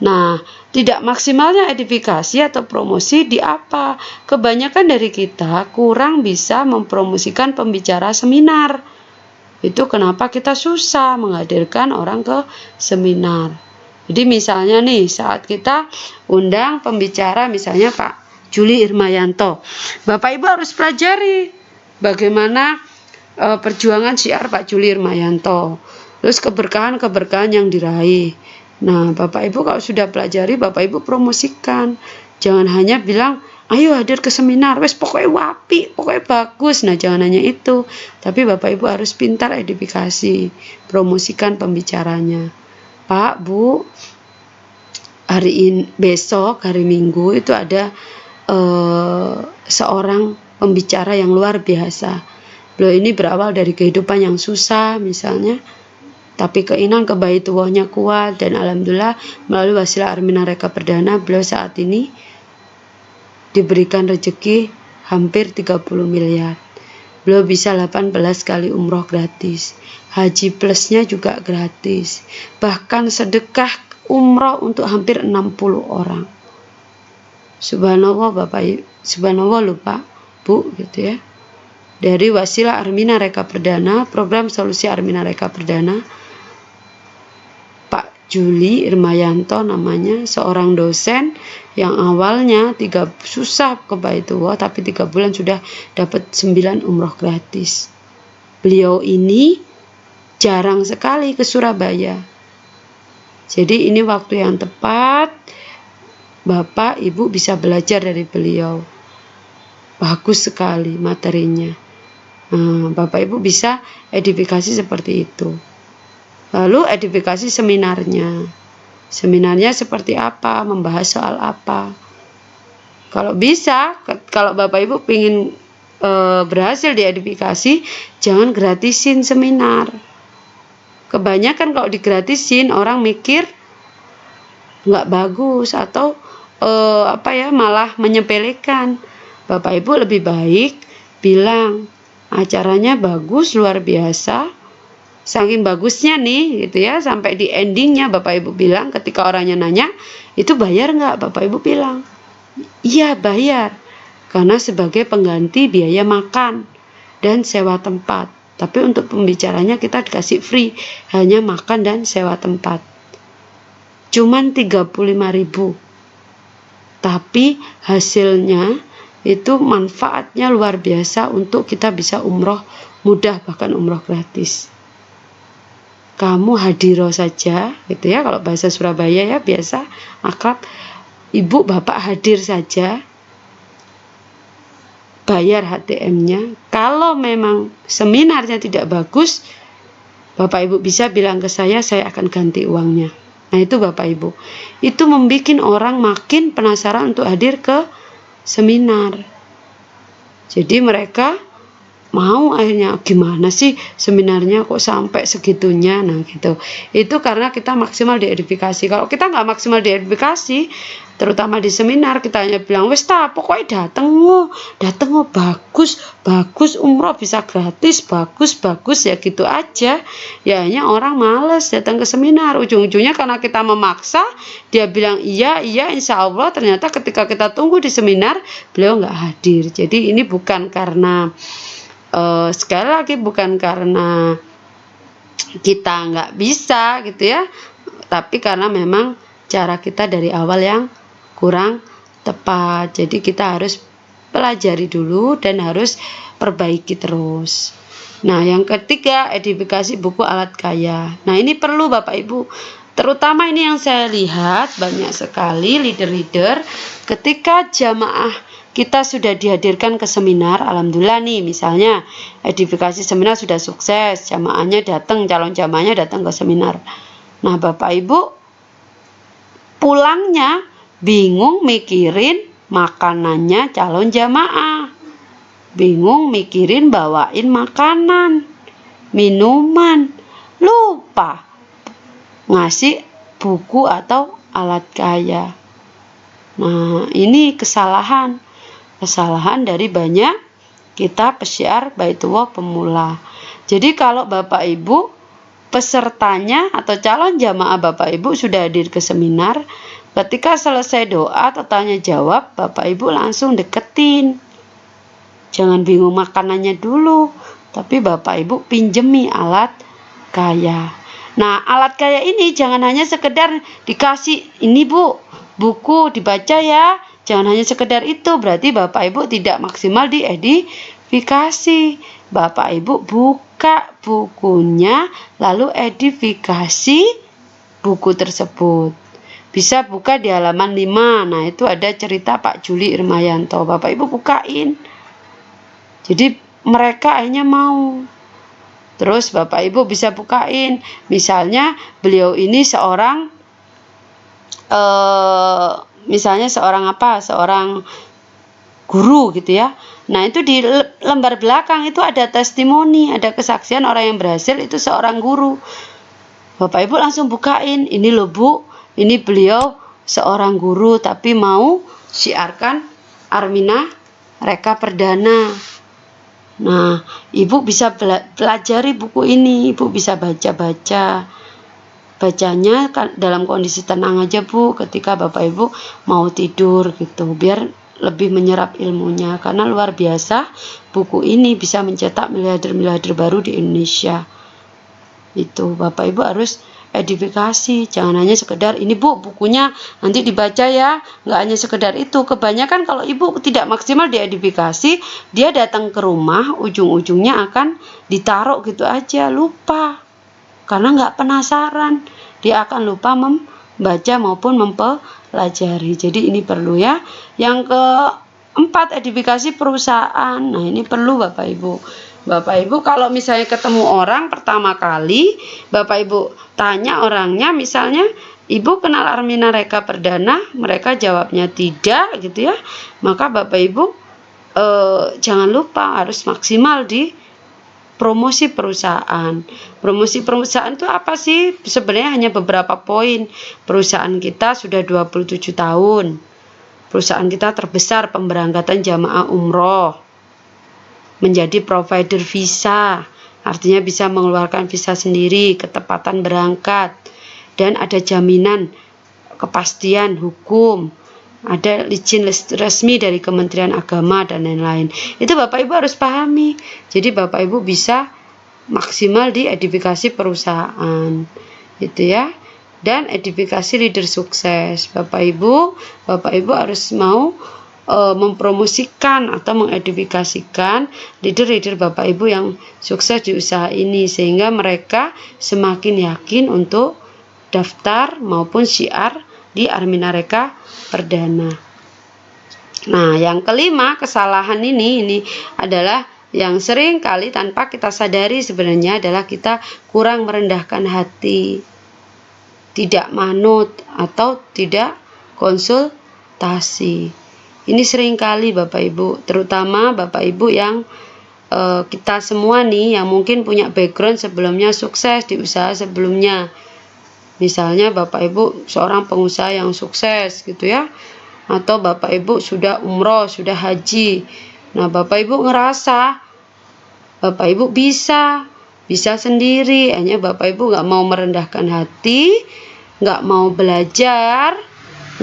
Nah, tidak maksimalnya edifikasi atau promosi di apa? Kebanyakan dari kita kurang bisa mempromosikan pembicara seminar. Itu kenapa kita susah menghadirkan orang ke seminar. Jadi misalnya nih, saat kita undang pembicara misalnya Pak Juli Irmayanto, Bapak Ibu harus pelajari bagaimana perjuangan syiar Pak Juli Irmayanto, terus keberkahan-keberkahan yang diraih. Nah, Bapak Ibu kalau sudah pelajari, Bapak Ibu promosikan. Jangan hanya bilang, ayo hadir ke seminar, wes pokoknya wapi, pokoknya bagus. Nah, jangan hanya itu. Tapi Bapak Ibu harus pintar edifikasi, promosikan pembicaranya. Pak, Bu, besok, hari Minggu, itu ada seorang pembicara yang luar biasa. Beliau ini berawal dari kehidupan yang susah misalnya, tapi keinginan kebaitullahnya kuat, dan alhamdulillah melalui wasilah Armina Reka Perdana beliau saat ini diberikan rezeki hampir 30 miliar. Beliau bisa 18 kali umroh gratis, haji plusnya juga gratis, bahkan sedekah umroh untuk hampir 60 orang. Subhanallah Bapak, subhanallah lho Pak, Bu, gitu ya. Dari wasilah Armina Reka Perdana, program solusi Armina Reka Perdana, Pak Juli Irmayanto namanya, seorang dosen yang awalnya susah ke Baitullah, tapi 3 bulan sudah dapat 9 umroh gratis. Beliau ini jarang sekali ke Surabaya. Jadi ini waktu yang tepat Bapak Ibu bisa belajar dari beliau. Bagus sekali materinya. Bapak Ibu bisa edifikasi seperti itu. Lalu edifikasi seminarnya. Seminarnya seperti apa, membahas soal apa. Kalau bisa, kalau Bapak Ibu ingin berhasil di edifikasi, jangan gratisin seminar. Kebanyakan kalau digratisin orang mikir nggak bagus atau malah menyepelekan. Bapak Ibu lebih baik bilang acaranya bagus, luar biasa, saking bagusnya nih gitu ya, sampai di endingnya Bapak Ibu bilang, ketika orangnya nanya, itu bayar nggak? Bapak Ibu bilang, iya bayar, karena sebagai pengganti biaya makan dan sewa tempat. Tapi untuk pembicaranya kita dikasih free, hanya makan dan sewa tempat. Cuman 35.000. Tapi hasilnya itu manfaatnya luar biasa untuk kita bisa umroh mudah, bahkan umroh gratis. Kamu hadiro saja gitu ya, kalau bahasa Surabaya ya biasa akrab, ibu bapak hadir saja, bayar HTM-nya. Kalau memang seminarnya tidak bagus, Bapak Ibu bisa bilang ke saya akan ganti uangnya. Nah itu Bapak Ibu, itu membuat orang makin penasaran untuk hadir ke seminar. Jadi mereka mau, akhirnya gimana sih seminarnya kok sampai segitunya. Nah gitu, itu karena kita maksimal di edifikasi. Kalau kita nggak maksimal di edifikasi, terutama di seminar, kita hanya bilang wes pokoknya dateng bagus umroh bisa gratis, bagus ya gitu aja. Ya hanya orang males datang ke seminar. Ujung-ujungnya karena kita memaksa, dia bilang iya insya Allah, ternyata ketika kita tunggu di seminar beliau nggak hadir. Jadi ini bukan karena sekali lagi bukan karena kita nggak bisa gitu ya, tapi karena memang cara kita dari awal yang kurang tepat. Jadi kita harus pelajari dulu dan harus perbaiki terus. Nah yang ketiga, edifikasi buku alat kaya. Nah ini perlu Bapak Ibu, terutama ini yang saya lihat banyak sekali leader-leader ketika jamaah kita sudah dihadirkan ke seminar, alhamdulillah nih misalnya edifikasi seminar sudah sukses, jamaahnya datang, calon jamaahnya datang ke seminar. Nah Bapak Ibu pulangnya bingung mikirin makanannya calon jamaah, bingung mikirin bawain makanan, minuman, lupa ngasih buku atau alat kaya. Nah ini kesalahan dari banyak kita pesyiar Baitullah pemula. Jadi kalau Bapak Ibu pesertanya atau calon jamaah Bapak Ibu sudah hadir ke seminar, Ketika selesai doa atau tanya jawab, Bapak Ibu langsung deketin. Jangan bingung makanannya dulu, tapi Bapak Ibu pinjemi alat kaya. Nah, alat kaya ini jangan hanya sekedar dikasih, ini Bu, buku dibaca ya. Jangan hanya sekedar itu, berarti Bapak Ibu tidak maksimal di edifikasi. Bapak Ibu buka bukunya, lalu edifikasi buku tersebut. Bisa buka di halaman 5. Nah, itu ada cerita Pak Juli Irmayanto. Bapak Ibu bukain. Jadi mereka akhirnya mau. Terus Bapak Ibu bisa bukain. Misalnya beliau ini seorang seorang guru gitu ya. Nah, itu di lembar belakang itu ada testimoni, ada kesaksian orang yang berhasil itu seorang guru. Bapak Ibu langsung bukain. Ini loh Bu, ini beliau seorang guru tapi mau syiarkan Armina Reka Perdana. Nah, Ibu bisa pelajari buku ini, Ibu bisa baca-baca. Bacanya dalam kondisi tenang aja Bu, ketika Bapak Ibu mau tidur gitu, biar lebih menyerap ilmunya. Karena luar biasa, buku ini bisa mencetak miliarder-miliarder baru di Indonesia. Itu Bapak Ibu harus edifikasi, jangan hanya sekedar ini Bu bukunya nanti dibaca ya, nggak hanya sekedar itu. Kebanyakan kalau Ibu tidak maksimal di edifikasi, dia datang ke rumah ujung-ujungnya akan ditaruh gitu aja, lupa karena nggak penasaran, dia akan lupa membaca maupun mempelajari. Jadi ini perlu ya. Yang keempat, edifikasi perusahaan. Nah, ini perlu Bapak Ibu. Bapak Ibu kalau misalnya ketemu orang pertama kali, Bapak Ibu tanya orangnya, misalnya Ibu kenal Armina Reka Perdana, mereka jawabnya tidak gitu ya, maka Bapak Ibu jangan lupa harus maksimal di promosi perusahaan. Promosi perusahaan itu apa sih? Sebenarnya hanya beberapa poin. Perusahaan kita sudah 27 tahun. Perusahaan kita terbesar pemberangkatan jamaah umroh. Menjadi provider visa, artinya bisa mengeluarkan visa sendiri, ketepatan berangkat, dan ada jaminan kepastian hukum, ada izin resmi dari Kementerian Agama dan lain-lain. Itu Bapak Ibu harus pahami. Jadi Bapak Ibu bisa maksimal di edifikasi perusahaan, gitu ya. Dan edifikasi leader sukses. Bapak Ibu harus mau mempromosikan atau mengedifikasikan leader-leader Bapak Ibu yang sukses di usaha ini, sehingga mereka semakin yakin untuk daftar maupun syiar di Armina Reka Perdana. Nah, yang kelima, kesalahan ini adalah yang sering kali tanpa kita sadari sebenarnya adalah kita kurang merendahkan hati, tidak manut atau tidak konsultasi. Ini sering kali Bapak Ibu, terutama Bapak Ibu yang kita semua nih yang mungkin punya background sebelumnya sukses di usaha sebelumnya. Misalnya Bapak Ibu seorang pengusaha yang sukses gitu ya, atau Bapak Ibu sudah umroh, sudah haji. Nah, Bapak Ibu ngerasa Bapak Ibu bisa sendiri, hanya Bapak Ibu nggak mau merendahkan hati, nggak mau belajar,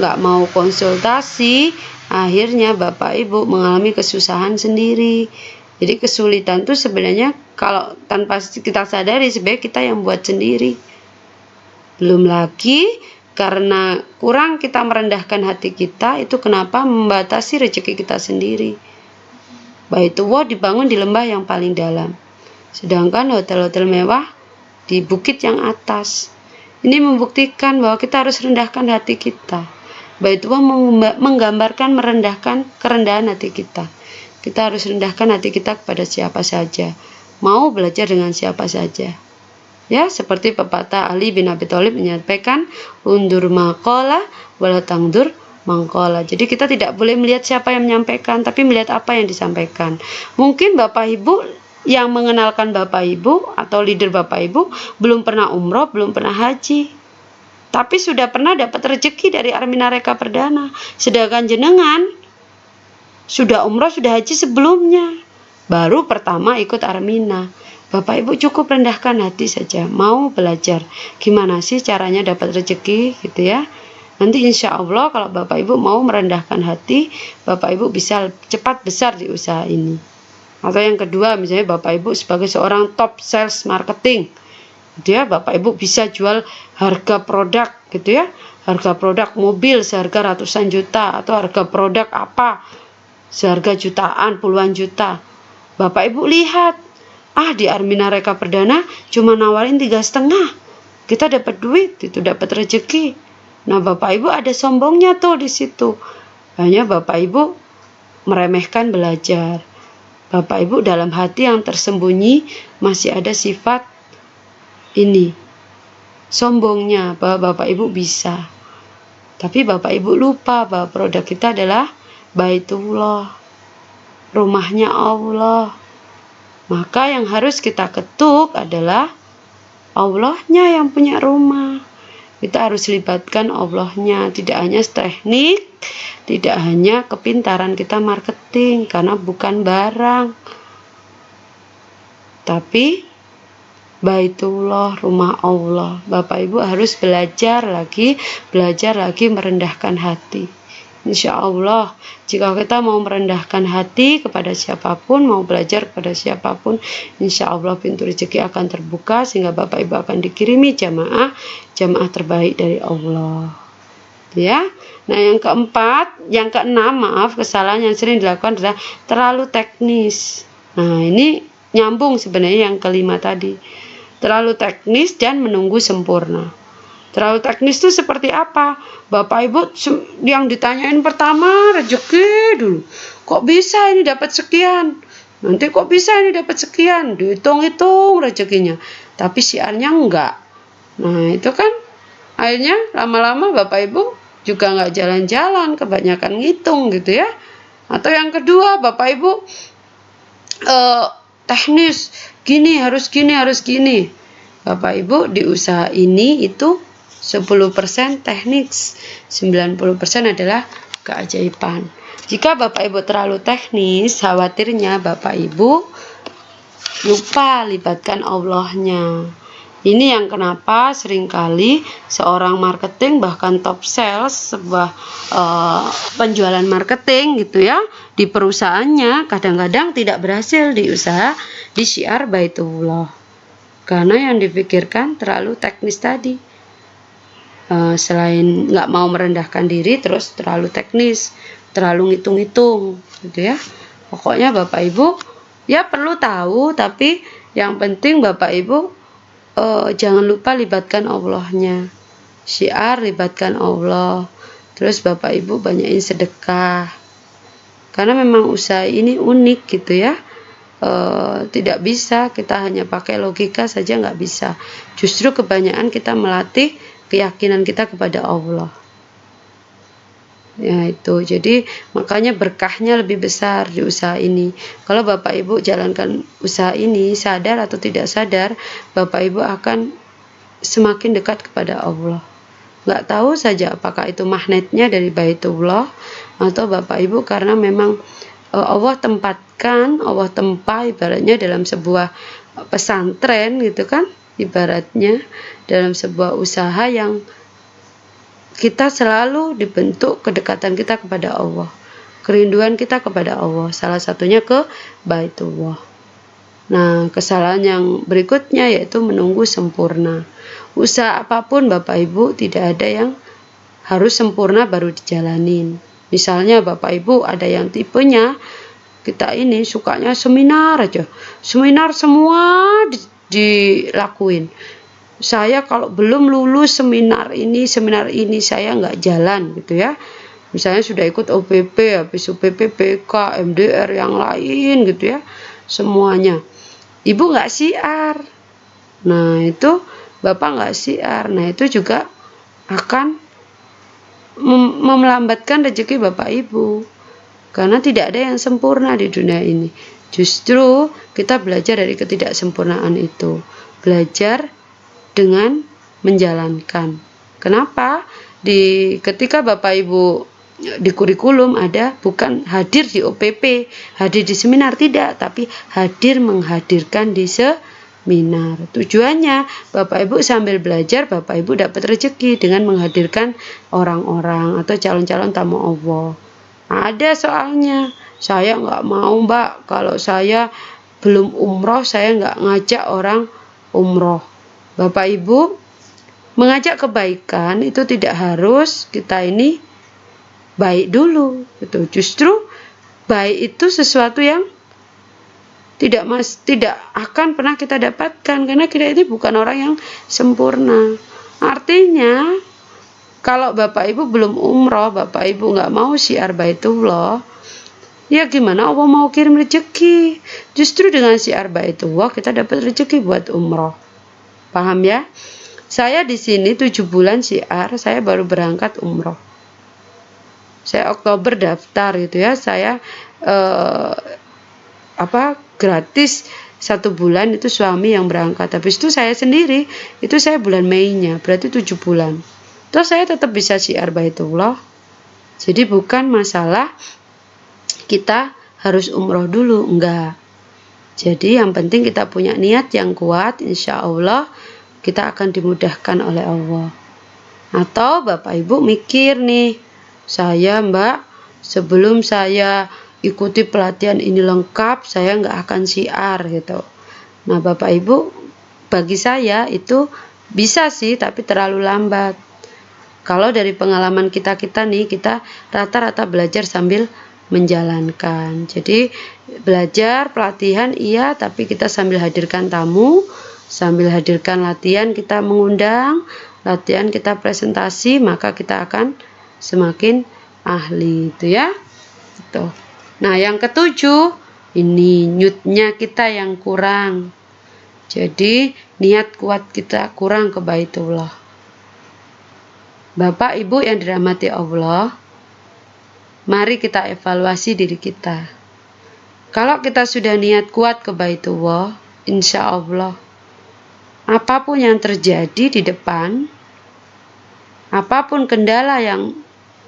nggak mau konsultasi, akhirnya Bapak Ibu mengalami kesusahan sendiri. Jadi kesulitan itu sebenarnya kalau tanpa kita sadari sebenarnya kita yang buat sendiri. Belum lagi karena kurang kita merendahkan hati kita, itu kenapa membatasi rezeki kita sendiri. Baitullah dibangun di lembah yang paling dalam, sedangkan hotel-hotel mewah di bukit yang atas. Ini membuktikan bahwa kita harus rendahkan hati kita. Baitullah menggambarkan merendahkan kerendahan hati kita. Kita harus rendahkan hati kita kepada siapa saja, mau belajar dengan siapa saja. Ya, seperti pepatah Ali bin Abi Thalib menyampaikan, undur maqala wala tangdur mangkola. Jadi kita tidak boleh melihat siapa yang menyampaikan, tapi melihat apa yang disampaikan. Mungkin Bapak Ibu yang mengenalkan Bapak Ibu atau leader Bapak Ibu belum pernah umroh, belum pernah haji, tapi sudah pernah dapat rezeki dari Armina Reka Perdana. Sedangkan jenengan sudah umroh, sudah haji sebelumnya, baru pertama ikut Armina. Bapak Ibu cukup rendahkan hati saja, mau belajar gimana sih caranya dapat rezeki gitu ya. Nanti insya Allah kalau Bapak Ibu mau merendahkan hati, Bapak Ibu bisa cepat besar di usaha ini. Atau yang kedua, misalnya Bapak Ibu sebagai seorang top sales marketing, gitu ya, Bapak Ibu bisa jual harga produk, gitu ya, harga produk mobil seharga ratusan juta, atau harga produk apa seharga jutaan, puluhan juta. Bapak Ibu lihat, di Armina Reka Perdana cuma nawarin 3,5, kita dapat duit, itu dapat rezeki. Nah, Bapak Ibu ada sombongnya tuh di situ. Hanya Bapak Ibu meremehkan belajar. Bapak Ibu dalam hati yang tersembunyi masih ada sifat ini, sombongnya, bahwa Bapak Ibu bisa. Tapi Bapak Ibu lupa bahwa produk kita adalah Baitullah, rumahnya Allah. Maka yang harus kita ketuk adalah Allahnya yang punya rumah. Kita harus libatkan Allahnya, tidak hanya teknik, tidak hanya kepintaran kita marketing, karena bukan barang, tapi Baitullah, rumah Allah. Bapak Ibu harus belajar lagi merendahkan hati. Insya Allah, jika kita mau merendahkan hati kepada siapapun, mau belajar kepada siapapun, insya Allah pintu rezeki akan terbuka, sehingga Bapak Ibu akan dikirimi jamaah terbaik dari Allah. Ya. Nah, yang keenam, kesalahan yang sering dilakukan adalah terlalu teknis. Nah, ini nyambung sebenarnya yang kelima tadi. Terlalu teknis dan menunggu sempurna. Terlalu teknis itu seperti apa? Bapak Ibu yang ditanyain pertama rezeki dulu. Kok bisa ini dapat sekian? Nanti kok bisa ini dapat sekian? Dihitung-hitung rezekinya. Tapi siarnya enggak. Nah, itu kan akhirnya lama-lama Bapak Ibu juga enggak jalan-jalan, kebanyakan ngitung gitu ya. Atau yang kedua, Bapak Ibu teknis, harus gini. Bapak Ibu di usaha ini itu 10% teknik, 90% adalah keajaiban. Jika Bapak Ibu terlalu teknis, khawatirnya Bapak Ibu lupa libatkan Allahnya. Ini yang kenapa seringkali seorang marketing, bahkan top sales, sebuah penjualan marketing gitu ya, di perusahaannya kadang-kadang tidak berhasil di usaha di syiar Baitullah. Karena yang dipikirkan terlalu teknis tadi. Selain nggak mau merendahkan diri, terus terlalu teknis, terlalu ngitung-ngitung gitu ya. Pokoknya Bapak Ibu ya perlu tahu, tapi yang penting Bapak Ibu jangan lupa libatkan Allahnya. Syiar libatkan Allah. Terus Bapak Ibu banyakin sedekah, karena memang usaha ini unik gitu ya. Tidak bisa kita hanya pakai logika saja, nggak bisa. Justru kebanyakan kita melatih keyakinan kita kepada Allah. Ya itu, jadi makanya berkahnya lebih besar di usaha ini. Kalau Bapak Ibu jalankan usaha ini, sadar atau tidak sadar, Bapak Ibu akan semakin dekat kepada Allah. Nggak tahu saja apakah itu magnetnya dari Baitullah, atau Bapak Ibu karena memang Allah tempa ibaratnya dalam sebuah pesantren gitu kan, ibaratnya dalam sebuah usaha yang kita selalu dibentuk kedekatan kita kepada Allah, kerinduan kita kepada Allah, salah satunya ke Baitullah. Nah, kesalahan yang berikutnya yaitu menunggu sempurna. Usaha apapun Bapak Ibu tidak ada yang harus sempurna baru dijalanin. Misalnya Bapak Ibu ada yang tipenya kita ini sukanya seminar aja, seminar semua dilakuin. Saya kalau belum lulus seminar ini saya nggak jalan gitu ya. Misalnya sudah ikut OPP, habis OPP PK, MDR yang lain gitu ya, semuanya. Ibu nggak siar. Nah itu Bapak nggak siar. Nah itu juga akan melambatkan rezeki Bapak Ibu. Karena tidak ada yang sempurna di dunia ini. Justru kita belajar dari ketidaksempurnaan itu. Belajar dengan menjalankan. Kenapa? Ketika Bapak Ibu di kurikulum ada bukan hadir di OPP, hadir di seminar, tidak, tapi hadir menghadirkan di Minar. Tujuannya Bapak Ibu sambil belajar, Bapak Ibu dapat rezeki dengan menghadirkan orang-orang atau calon-calon tamu Allah. Ada soalnya, saya nggak mau Mbak, kalau saya belum umroh saya nggak ngajak orang umroh. Bapak Ibu, mengajak kebaikan itu tidak harus kita ini baik dulu, gitu. Justru baik itu sesuatu yang tidak akan pernah kita dapatkan, karena kita ini bukan orang yang sempurna. Artinya kalau Bapak Ibu belum umroh, Bapak Ibu nggak mau syiar Baitullah, ya gimana Allah mau kirim rezeki? Justru dengan syiar Baitullah kita dapat rezeki buat umroh. Paham ya? Saya di sini 7 bulan syiar, saya baru berangkat umroh. Saya Oktober daftar gitu ya, saya gratis 1 bulan, itu suami yang berangkat. Habis itu saya sendiri, itu saya bulan Mei-nya, berarti 7 bulan. Terus saya tetap bisa syiar Baitullah. Jadi bukan masalah kita harus umroh dulu, enggak. Jadi yang penting kita punya niat yang kuat, insya Allah kita akan dimudahkan oleh Allah. Atau Bapak Ibu mikir nih, saya Mbak, sebelum saya ikuti pelatihan ini lengkap, saya nggak akan syiar gitu. Nah Bapak Ibu, bagi saya itu bisa sih, tapi terlalu lambat. Kalau dari pengalaman kita nih, kita rata-rata belajar sambil menjalankan. Jadi belajar, pelatihan iya, tapi kita sambil hadirkan tamu, sambil hadirkan latihan, kita mengundang, latihan kita presentasi, maka kita akan semakin ahli, itu ya. Gitu. Nah yang ketujuh, ini niatnya kita yang kurang. Jadi niat kuat kita kurang ke Baitullah. Bapak Ibu yang dirahmati Allah, mari kita evaluasi diri kita. Kalau kita sudah niat kuat ke Baitullah, insya Allah apapun yang terjadi di depan, apapun kendala yang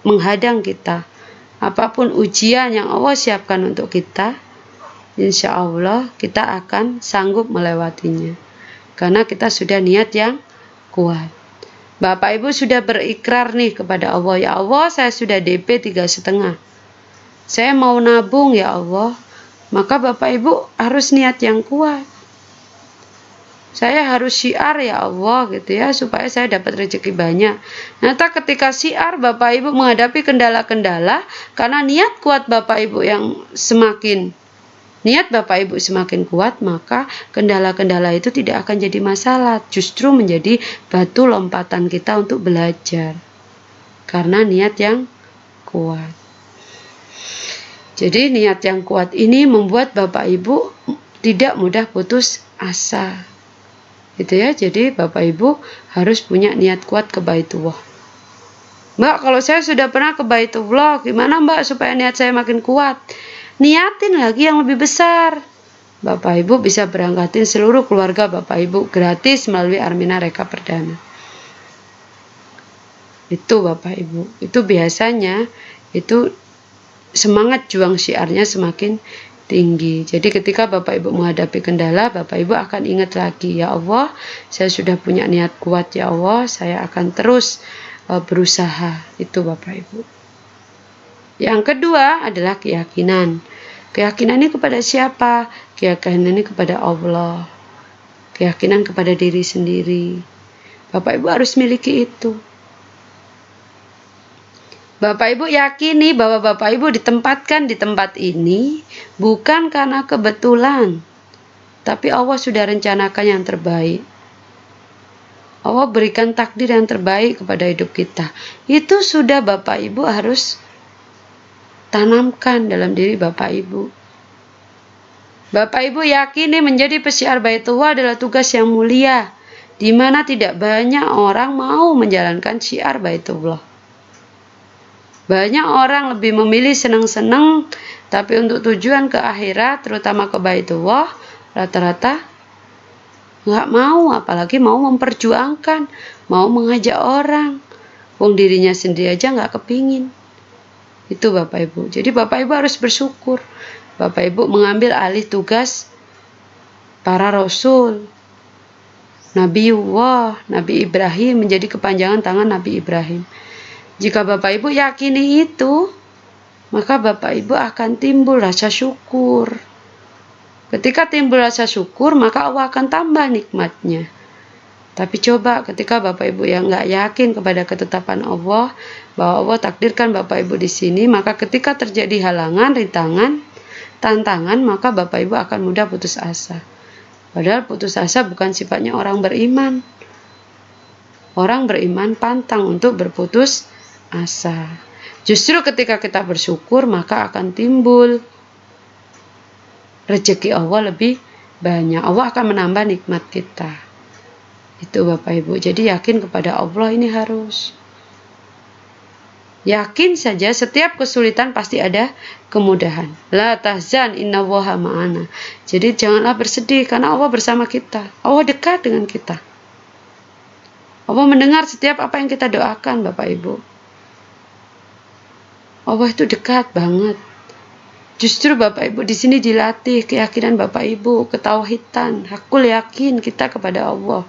menghadang kita, apapun ujian yang Allah siapkan untuk kita, insya Allah kita akan sanggup melewatinya. Karena kita sudah niat yang kuat. Bapak Ibu sudah berikrar nih kepada Allah, ya Allah saya sudah DP 3,5. Saya mau nabung ya Allah. Maka Bapak Ibu harus niat yang kuat. Saya harus syiar ya Allah gitu ya, supaya saya dapat rezeki banyak. Nanti ketika syiar Bapak Ibu menghadapi kendala-kendala, karena niat kuat Bapak Ibu yang semakin kuat, maka kendala-kendala itu tidak akan jadi masalah, justru menjadi batu lompatan kita untuk belajar. Karena niat yang kuat. Jadi niat yang kuat ini membuat Bapak Ibu tidak mudah putus asa. Gitu ya. Jadi Bapak Ibu harus punya niat kuat ke Baitullah. Mbak, kalau saya sudah pernah ke Baitullah, gimana Mbak supaya niat saya makin kuat? Niatin lagi yang lebih besar. Bapak Ibu bisa berangkatin seluruh keluarga Bapak Ibu gratis melalui Armina Reka Perdana. Itu Bapak Ibu. Itu biasanya itu semangat juang syiarnya semakin tinggi. Jadi ketika Bapak Ibu menghadapi kendala, Bapak Ibu akan ingat lagi, ya Allah, saya sudah punya niat kuat, ya Allah, saya akan terus berusaha. Itu Bapak Ibu. Yang kedua adalah keyakinan. Keyakinan ini kepada siapa? Keyakinan ini kepada Allah. Keyakinan kepada diri sendiri. Bapak Ibu harus miliki itu. Bapak Ibu yakini bahwa Bapak Ibu ditempatkan di tempat ini bukan karena kebetulan, tapi Allah sudah rencanakan yang terbaik. Allah berikan takdir yang terbaik kepada hidup kita. Itu sudah Bapak Ibu harus tanamkan dalam diri Bapak Ibu. Bapak Ibu yakini menjadi pesyiar Baitullah adalah tugas yang mulia, di mana tidak banyak orang mau menjalankan syiar Baitullah. Banyak orang lebih memilih senang-senang, tapi untuk tujuan ke akhirat, terutama ke Baitullah, rata-rata nggak mau, apalagi mau memperjuangkan, mau mengajak orang. Wong dirinya sendiri aja nggak kepingin. Itu Bapak Ibu. Jadi Bapak Ibu harus bersyukur. Bapak Ibu mengambil alih tugas para rasul. Nabi Ibrahim menjadi kepanjangan tangan Nabi Ibrahim. Jika Bapak Ibu yakini itu, maka Bapak Ibu akan timbul rasa syukur. Ketika timbul rasa syukur, maka Allah akan tambah nikmatnya. Tapi coba ketika Bapak Ibu yang nggak yakin kepada ketetapan Allah, bahwa Allah takdirkan Bapak Ibu di sini, maka ketika terjadi halangan, rintangan, tantangan, maka Bapak Ibu akan mudah putus asa. Padahal putus asa bukan sifatnya orang beriman. Orang beriman pantang untuk berputus asa. Justru ketika kita bersyukur, maka akan timbul rezeki Allah lebih banyak. Allah akan menambah nikmat kita. Itu Bapak Ibu. Jadi yakin kepada Allah ini harus. Yakin saja setiap kesulitan pasti ada kemudahan. La tahzan innallaha ma'ana. Jadi janganlah bersedih karena Allah bersama kita. Allah dekat dengan kita. Allah mendengar setiap apa yang kita doakan, Bapak Ibu. Allah itu dekat banget. Justru Bapak Ibu di sini dilatih keyakinan Bapak Ibu, ketauhidan, hakul yakin kita kepada Allah.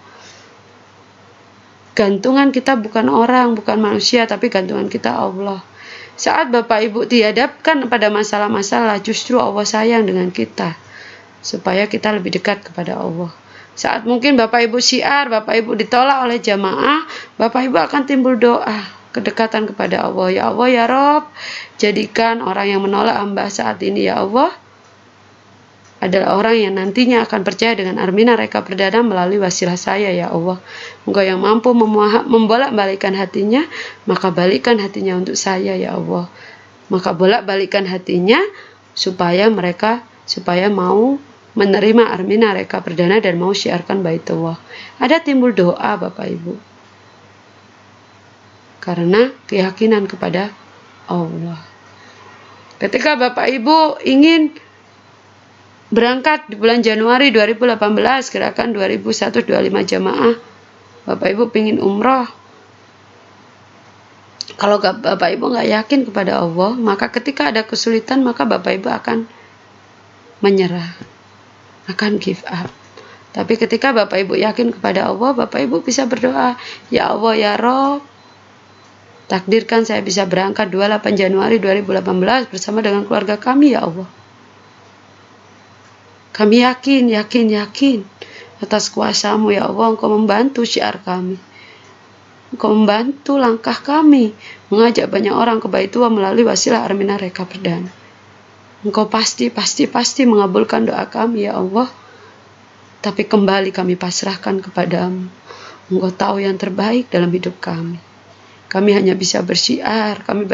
Gantungan kita bukan orang, bukan manusia, tapi gantungan kita Allah. Saat Bapak Ibu dihadapkan pada masalah-masalah, justru Allah sayang dengan kita, supaya kita lebih dekat kepada Allah. Saat mungkin Bapak Ibu syiar, Bapak Ibu ditolak oleh jamaah, Bapak Ibu akan timbul doa, kedekatan kepada Allah. Ya Allah, ya Rob, jadikan orang yang menolak hamba saat ini, ya Allah, adalah orang yang nantinya akan percaya dengan Armina Reka Perdana melalui wasilah saya, ya Allah. Engkau yang mampu membolak-balikan hatinya, maka balikkan hatinya untuk saya, ya Allah. Maka bolak-balikan hatinya supaya mau menerima Armina Reka Perdana dan mau syiarkan Baitullah. Ada timbul doa Bapak Ibu. Karena keyakinan kepada Allah. Ketika Bapak Ibu ingin berangkat di bulan Januari 2018, gerakan 2125 jamaah, Bapak Ibu pingin umroh. Kalau Bapak Ibu nggak yakin kepada Allah, maka ketika ada kesulitan, maka Bapak Ibu akan menyerah, akan give up. Tapi ketika Bapak Ibu yakin kepada Allah, Bapak Ibu bisa berdoa, ya Allah, ya Rob, takdirkan saya bisa berangkat 28 Januari 2018 bersama dengan keluarga kami, ya Allah. Kami yakin atas kuasa-Mu, ya Allah. Engkau membantu syiar kami. Engkau membantu langkah kami mengajak banyak orang ke Baitullah melalui wasilah Armina Reka Perdana. Engkau pasti mengabulkan doa kami, ya Allah. Tapi kembali kami pasrahkan kepadamu. Engkau tahu yang terbaik dalam hidup kami. Kami hanya bisa bersyiar, kami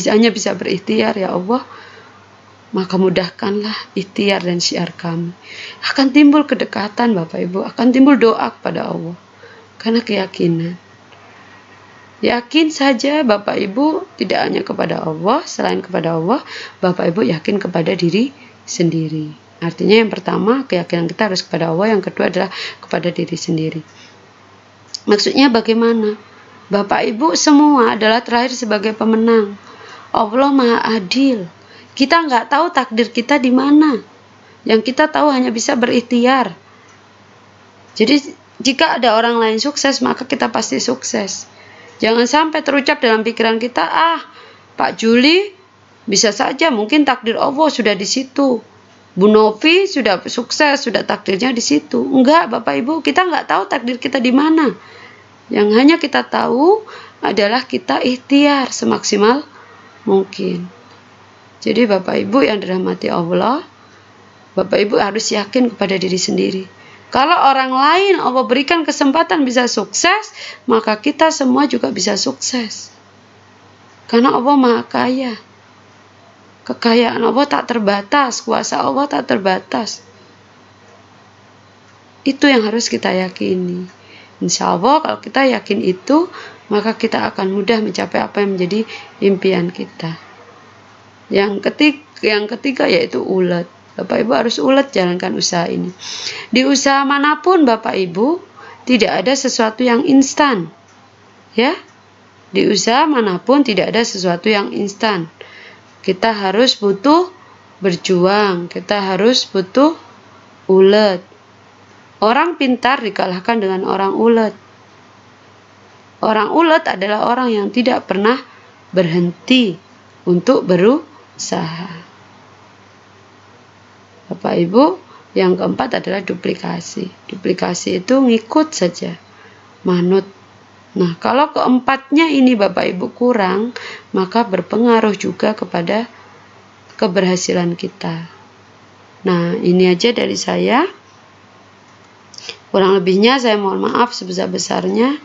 hanya bisa berikhtiar, ya Allah. Maka mudahkanlah ikhtiar dan syiar kami. Akan timbul kedekatan Bapak Ibu, akan timbul doa kepada Allah. Karena keyakinan. Yakin saja Bapak Ibu tidak hanya kepada Allah, selain kepada Allah, Bapak Ibu yakin kepada diri sendiri. Artinya yang pertama, keyakinan kita harus kepada Allah, yang kedua adalah kepada diri sendiri. Maksudnya bagaimana? Bapak Ibu semua adalah terakhir sebagai pemenang. Allah Maha Adil. Kita nggak tahu takdir kita di mana. Yang kita tahu hanya bisa berikhtiar. Jadi jika ada orang lain sukses, maka kita pasti sukses. Jangan sampai terucap dalam pikiran kita, Pak Juli bisa saja mungkin takdir Allah sudah di situ. Bu Novi sudah sukses, sudah takdirnya di situ. Enggak, Bapak Ibu, kita nggak tahu takdir kita di mana. Yang hanya kita tahu adalah kita ikhtiar semaksimal mungkin. Jadi Bapak Ibu yang dirahmati Allah, Bapak Ibu harus yakin kepada diri sendiri. Kalau orang lain Allah berikan kesempatan bisa sukses, maka kita semua juga bisa sukses. Karena Allah Maha Kaya. Kekayaan Allah tak terbatas, kuasa Allah tak terbatas. Itu yang harus kita yakini. Insya Allah kalau kita yakin itu, maka kita akan mudah mencapai apa yang menjadi impian kita. Yang ketiga yaitu ulet. Bapak Ibu harus ulet jalankan usaha ini. Di usaha manapun Bapak Ibu tidak ada sesuatu yang instan. Ya. Di usaha manapun tidak ada sesuatu yang instan. Kita harus butuh berjuang, kita harus butuh ulet. Orang pintar dikalahkan dengan orang ulet. Orang ulet adalah orang yang tidak pernah berhenti untuk berusaha. Bapak Ibu, yang keempat adalah duplikasi. Duplikasi itu ngikut saja, manut. Nah, kalau keempatnya ini Bapak Ibu kurang, maka berpengaruh juga kepada keberhasilan kita. Nah, ini aja dari saya. Kurang lebihnya saya mohon maaf sebesar-besarnya.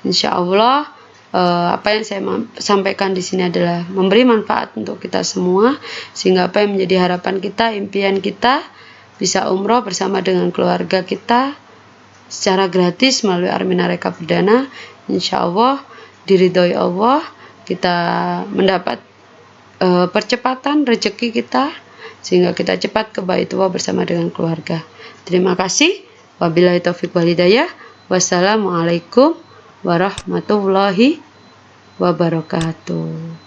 Insya Allah apa yang saya sampaikan di sini adalah memberi manfaat untuk kita semua, sehingga apa yang menjadi harapan kita, impian kita, bisa umroh bersama dengan keluarga kita secara gratis melalui Armina Reka Perdana. Insya Allah diridhoi Allah, kita mendapat percepatan rezeki kita, sehingga kita cepat ke Baitullah bersama dengan keluarga. Terima kasih. Wabillahi taufiq wal hidayah. Wassalamualaikum warahmatullahi wabarakatuh.